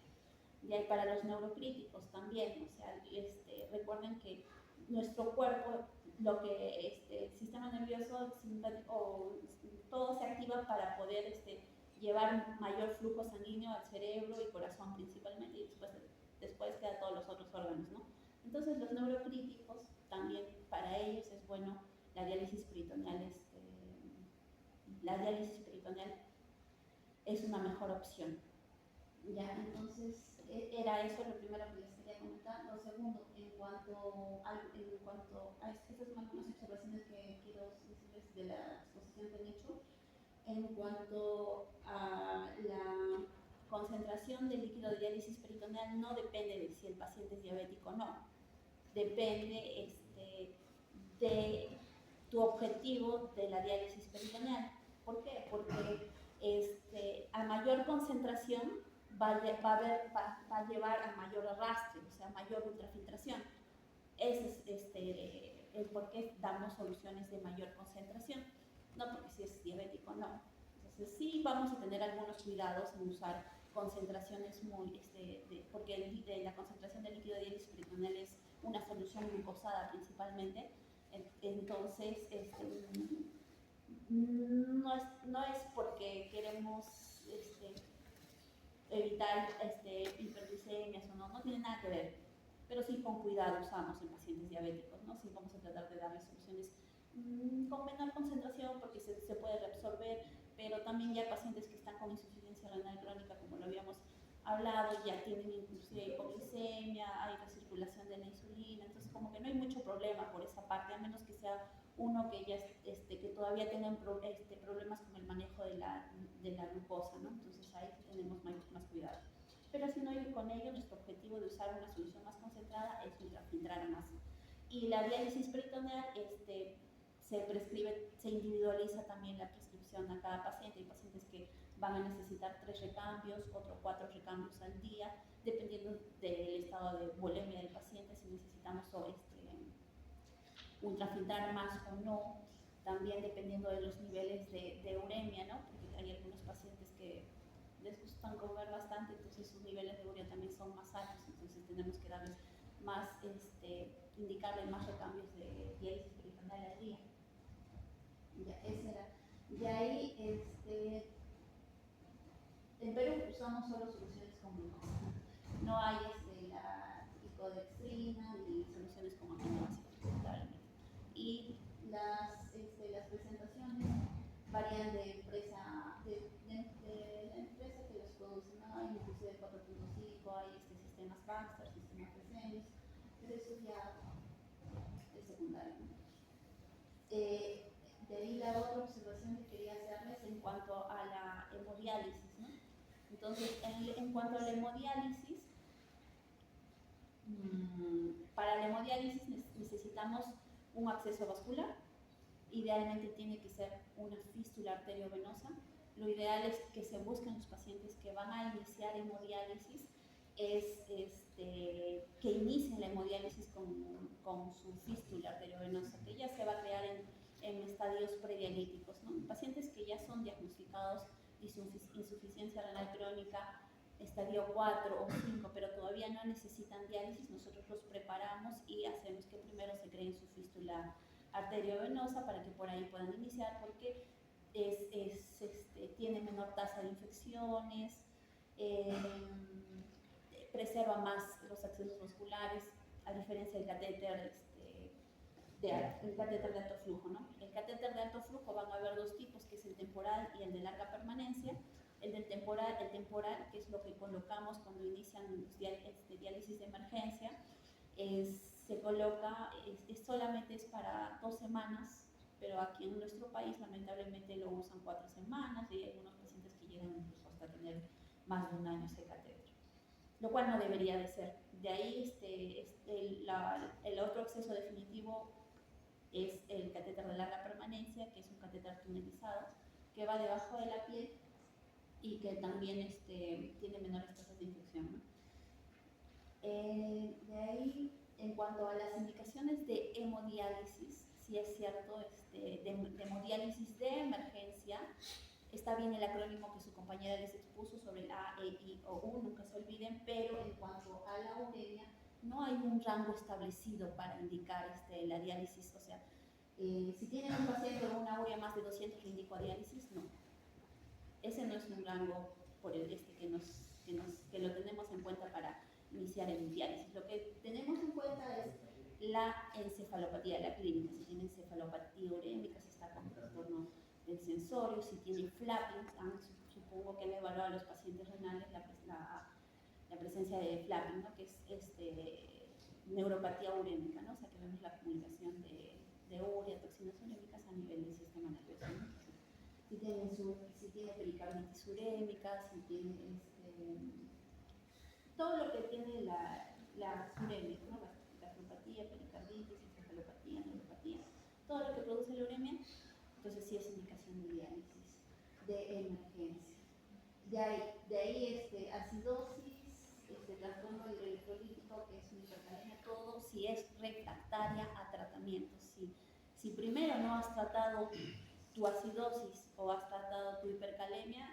Y hay para los neurocríticos también, o sea, recuerden que nuestro cuerpo, el sistema nervioso simpático, todo se activa para poder llevar mayor flujo sanguíneo al cerebro y corazón principalmente, y después queda todos los otros órganos, ¿no? Entonces los neurocríticos también, para ellos es bueno la diálisis peritoneal. La diálisis peritoneal es una mejor opción. Ya, entonces era eso lo primero que les quería comentar. Lo segundo, en cuanto a estas son algunas observaciones que quiero decirles de la exposición que han hecho. En cuanto a la concentración de líquido de diálisis peritoneal, no depende de si el paciente es diabético o no. Depende de tu objetivo de la diálisis peritoneal. ¿Por qué? Porque a mayor concentración va a llevar a mayor arrastre, o sea, mayor ultrafiltración. Ese es el por qué damos soluciones de mayor concentración, no porque si es diabético no. Entonces sí vamos a tener algunos cuidados en usar concentraciones muy, porque la concentración de líquido de diálisis peritoneal es una solución glucosada principalmente, entonces no es porque queremos evitar hiperglicemias o no tiene nada que ver, pero sí con cuidado usamos en pacientes diabéticos, ¿no? Sí vamos a tratar de darles soluciones con menor concentración porque se puede reabsorber, pero también ya pacientes que están con insuficiencia renal crónica, como lo habíamos hablado, ya tienen inclusive hipoglicemia, hay recirculación de la insulina, entonces como que no hay mucho problema por esa parte, a menos que sea uno que ya que todavía tengan problemas con el manejo de la glucosa, ¿no? Entonces ahí sí tenemos más cuidado. Pero si no hay con ello, nuestro objetivo de usar una solución más concentrada es ultrafiltrar más. Y la diálisis peritoneal se prescribe, se individualiza también la prescripción a cada paciente. Hay pacientes que van a necesitar 3 recambios, otros 4 recambios al día, dependiendo del estado de volemia del paciente, si necesitamos ultrafiltrar más o no, también dependiendo de los niveles de uremia, ¿no? Porque hay algunos pacientes que les gustan comer bastante, entonces sus niveles de urea también son más altos, entonces tenemos que darles más, indicarles más recambios de diálisis peritoneal al día. Ya, esa era. De ahí, en Perú usamos solo soluciones con glucosa. No hay la icodextrina ni soluciones con aminoácidos, lamentablemente. Y las presentaciones varían de empresa, de la empresa que los produce, ¿no? Hay inclusive 4.5, hay sistemas Baxter, sistemas Fresenius, pero eso ya es secundario, ¿no? De ahí la otra observación que quería hacerles en cuanto a la hemodiálisis, ¿no? Entonces, en cuanto a la hemodiálisis, para la hemodiálisis necesitamos un acceso vascular, idealmente tiene que ser una fístula arteriovenosa. Lo ideal es que se busquen los pacientes que van a iniciar hemodiálisis, que inicien la hemodiálisis con su fístula arteriovenosa, que ya se va a crear en estadios predialíticos, ¿no? Pacientes que ya son diagnosticados de insuficiencia renal crónica, estadio 4 o 5, pero todavía no necesitan diálisis, nosotros los preparamos y hacemos que primero se creen su fístula arteriovenosa para que por ahí puedan iniciar, porque tiene menor tasa de infecciones, preserva más los accesos vasculares, a diferencia del catéter el catéter de alto flujo, ¿no? El catéter de alto flujo van a haber 2 tipos, que es el temporal y el de larga permanencia. El del temporal, que es lo que colocamos cuando inician los diálisis de emergencia, se coloca, solamente es para 2 semanas, pero aquí en nuestro país lamentablemente lo usan 4 semanas y hay algunos pacientes que llegan incluso hasta tener más de 1 año ese catéter, lo cual no debería de ser. De ahí el otro acceso definitivo es el catéter de larga permanencia, que es un catéter tunelizado que va debajo de la piel y que también tiene menores tasas de infección, ¿no? De ahí, en cuanto a las indicaciones de hemodiálisis, sí es cierto, de hemodiálisis de emergencia, está bien el acrónimo que su compañera les expuso sobre el A, E, I o U, nunca se olviden, pero en cuanto a la uremia, no hay un rango establecido para indicar la diálisis, o sea, si tienen un paciente con una urea más de 200, le indico a diálisis, no. Ese no es un rango por el que lo tenemos en cuenta para iniciar el diálisis. Lo que tenemos en cuenta es la encefalopatía, la clínica, si tiene encefalopatía urémica, si está con trastorno del sensorio, si tiene flapping, su supongo que han evaluado a los pacientes renales la presencia de flapping, ¿no? Que es neuropatía urémica, ¿no? O sea, que vemos la acumulación de urea, toxinas urémicas a nivel del sistema nervioso, ¿no? Si tiene pericarditis urémica, si tiene todo lo que tiene las urémicas, ¿no? Gastropatía, pericarditis, encefalopatía, neuropatía, todo lo que produce la uremia, entonces sí es indicación de diálisis de emergencia. De ahí acidosis, trastorno hidroelectrolítico, que es una hipercalemia, todo si es refractaria a tratamientos. Si primero no has tratado tu acidosis o has tratado tu hipercalemia,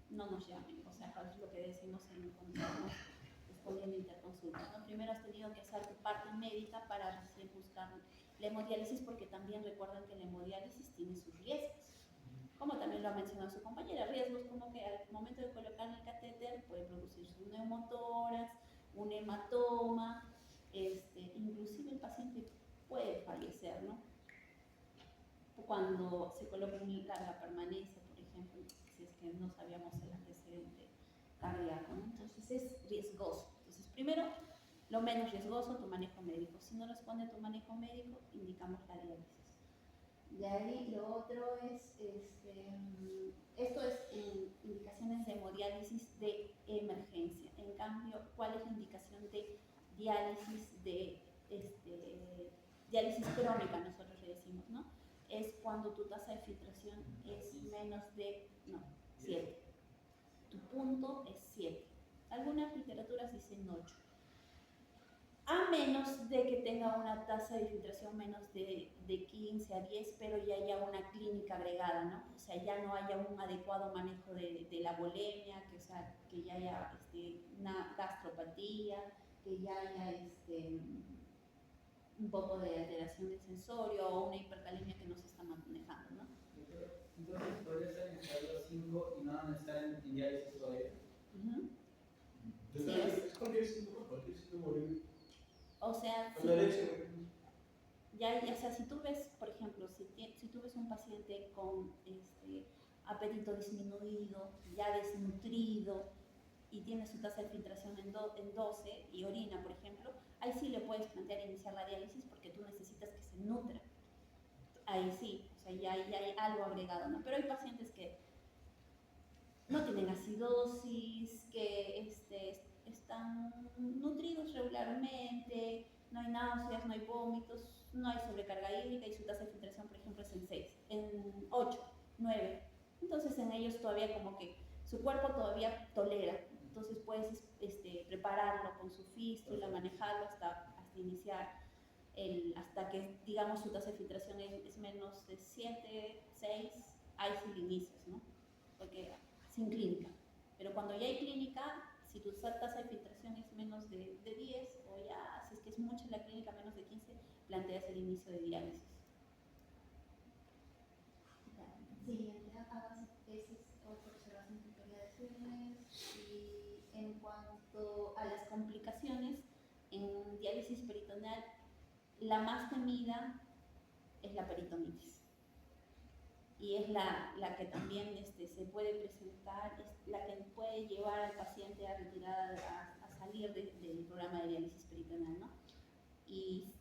no nos llamen. O sea, es lo que decimos cuando estamos respondiendo interconsultas, ¿no? Primero has tenido que hacer tu parte médica para recién buscar la hemodiálisis, porque también recuerden que la hemodiálisis tiene sus riesgos. Como también lo ha mencionado su compañera, riesgos como que al momento de colocar el catéter puede producirse un neumotórax, un hematoma, inclusive el paciente puede fallecer, ¿no? Cuando se coloca en larga permanencia, por ejemplo, si es que no sabíamos el antecedente cardíaco, ¿no? Entonces es riesgoso. Entonces primero, lo menos riesgoso, tu manejo médico. Si no responde a tu manejo médico, indicamos la diálisis. De ahí lo otro es, esto es indicaciones de hemodiálisis de emergencia. En cambio, ¿cuál es la indicación de diálisis diálisis crónica, nosotros le decimos, ¿no? Es cuando tu tasa de filtración es menos de, 7. Tu punto es 7. Algunas literaturas dicen 8. A menos de que tenga una tasa de filtración menos de 15 a 10, pero ya haya una clínica agregada, ¿no? O sea, ya no haya un adecuado manejo de la bulimia, que ya haya una gastropatía, que ya haya un poco de alteración del sensorio o una hipercalemia que no se está manejando, ¿no? Entonces, podría estar en estadio 5 y no estar en diálisis todavía. Es cualquier síntoma urémico. O sea, o sea, si tú ves, por ejemplo, si tú ves un paciente con apetito disminuido, ya desnutrido y tiene su tasa de filtración en 12 y orina, por ejemplo, ahí sí le puedes plantear iniciar la diálisis porque tú necesitas que se nutra. Ahí sí, o sea, ya hay algo agregado, ¿no? Pero hay pacientes que no tienen acidosis, que están nutridos regularmente, no hay náuseas, no hay vómitos, no hay sobrecarga hídrica y su tasa de filtración, por ejemplo, es en 8, 9. Entonces en ellos todavía como que su cuerpo todavía tolera. Entonces puedes prepararlo con su fístula, manejarlo hasta iniciar, hasta que digamos su tasa de filtración es menos de 7, 6, ahí sí le inicias, ¿no? Porque sin clínica. Pero cuando ya hay clínica, si tu tasa de filtración es menos de 10 o ya, si es que es mucho la clínica, menos de 15, planteas el inicio de diálisis. Siguiente, esa es otra observación que quería decirles. Y en cuanto a las complicaciones, en diálisis peritoneal, la más temida es la peritonitis. Y es la que también se puede presentar, es la que puede llevar al paciente a salir del programa de diálisis peritoneal, ¿no? Y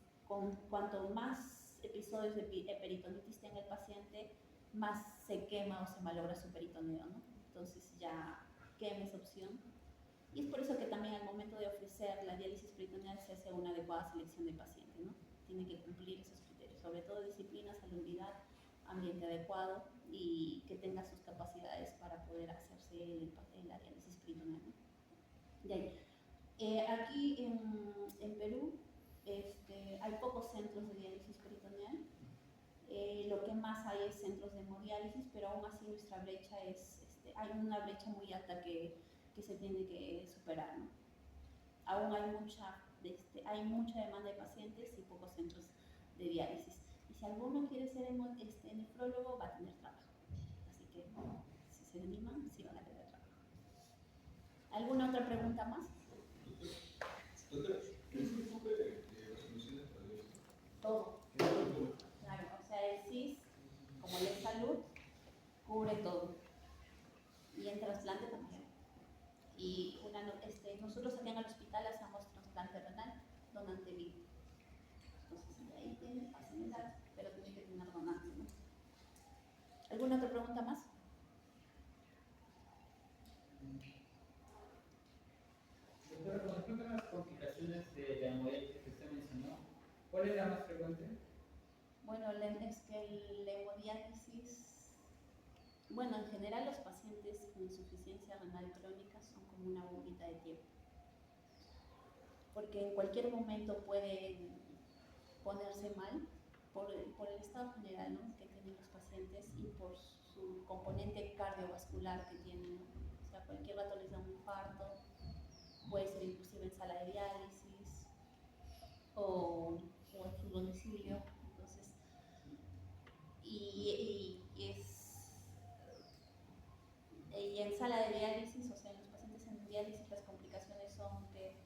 cuanto más episodios de peritonitis tenga el paciente, más se quema o se malogra su peritoneo, ¿no? Entonces ya quema esa opción. Y es por eso que también al momento de ofrecer la diálisis peritoneal se hace una adecuada selección de paciente, ¿no? Tiene que cumplir esos criterios, sobre todo disciplina, salubridad, ambiente adecuado y que tenga sus capacidades para poder hacerse la diálisis peritoneal, ¿no? De ahí. Aquí en Perú hay pocos centros de diálisis peritoneal. Lo que más hay es centros de hemodiálisis, pero aún así nuestra brecha hay una brecha muy alta que se tiene que superar, ¿no? Aún hay mucha demanda de pacientes y pocos centros de diálisis. Y si alguno quiere ser nefrólogo, va a tener trabajo. Así que si se animan, sí van a tener trabajo. ¿Alguna otra pregunta más? Doctora, ¿qué es el enfoque de resoluciones para Dios? Todo. Claro, o sea, el CIS, como la salud, cubre todo. Y entras Y nosotros aquí en el hospital hacemos trasplante renal, donante vivo. Entonces, de ahí tiene facilidad, pero tiene que tener donante, ¿no? ¿Alguna otra pregunta más? Doctora, con respecto a las complicaciones de la hemodiálisis que usted mencionó, ¿cuál es la más frecuente? Bueno, es que la hemodiálisis, bueno, en general los pacientes con insuficiencia renal crónica son como una bombita de tiempo, porque en cualquier momento pueden ponerse mal por el estado general, ¿no?, que tienen los pacientes y por su componente cardiovascular que tienen, ¿no? O sea, cualquier rato les da un infarto, puede ser inclusive en sala de diálisis o en su domicilio. Entonces, y en sala de diálisis, o sea, en los pacientes en diálisis, las complicaciones son que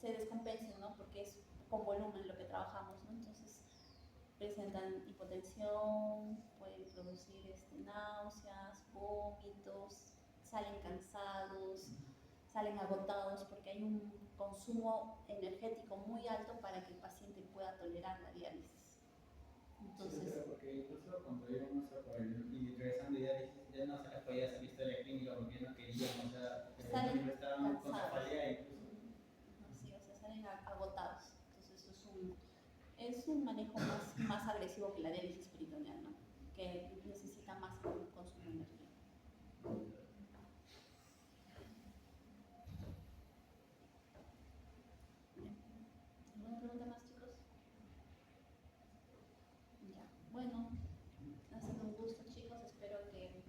se descompensen, ¿no? Porque es con volumen lo que trabajamos, ¿no? Entonces, presentan hipotensión, pueden producir náuseas, vómitos, salen cansados, salen agotados porque hay un consumo energético muy alto para que el paciente pueda tolerar la diálisis. Entonces, Sí, porque incluso cuando íbamos a por y regresando de diálisis, ya no se las podía hacer visto en la clínica porque no querían, o sea, salen estaban con cansados. cefalea incluso. Sí, o sea, salen agotados. Entonces, es un manejo más agresivo que la diálisis peritoneal, ¿no? Que necesita más consumo de energía. ¿Alguna pregunta más, chicos? Ya. Bueno, ha sido un gusto, chicos. Espero que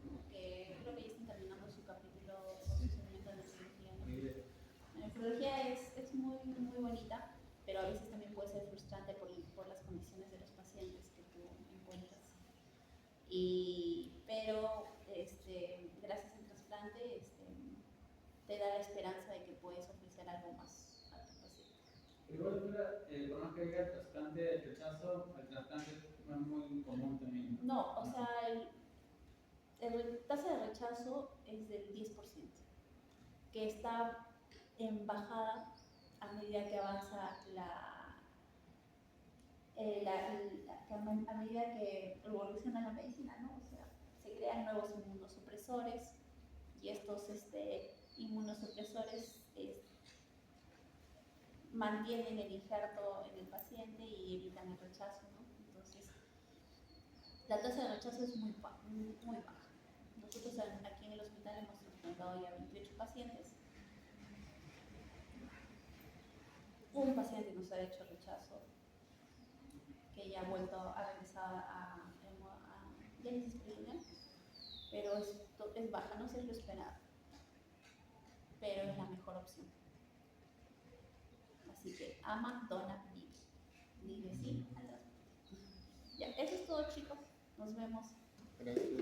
creo que ya estén terminando su capítulo sobre funcionamiento de la cirugía, ¿no? La nefrología es muy bonita, pero a veces también puede ser frustrante por las condiciones de los pacientes que tú encuentras. Pero gracias al trasplante te da la esperanza de que puedes ofrecer algo más a tu paciente. Igual, doctora, por más que diga el trasplante de rechazo, el trasplante no es muy común también. No, o sea, la tasa de rechazo es del 10%, que está en bajada a medida que avanza a medida que evoluciona la medicina, ¿no? O sea, se crean nuevos inmunosupresores y estos inmunosupresores mantienen el injerto en el paciente y evitan el rechazo, ¿no? Entonces, la tasa de rechazo es muy baja. Nosotros aquí en el hospital hemos trasplantado ya 28 pacientes. Un paciente nos ha hecho rechazo, que ya ha regresado a diálisis peritoneal, pero es baja, no se lo esperaba, pero es la mejor opción. Así que ama, dona, vive. Vive sí, a las... Ya, eso es todo, chicos. Nos vemos. Gracias.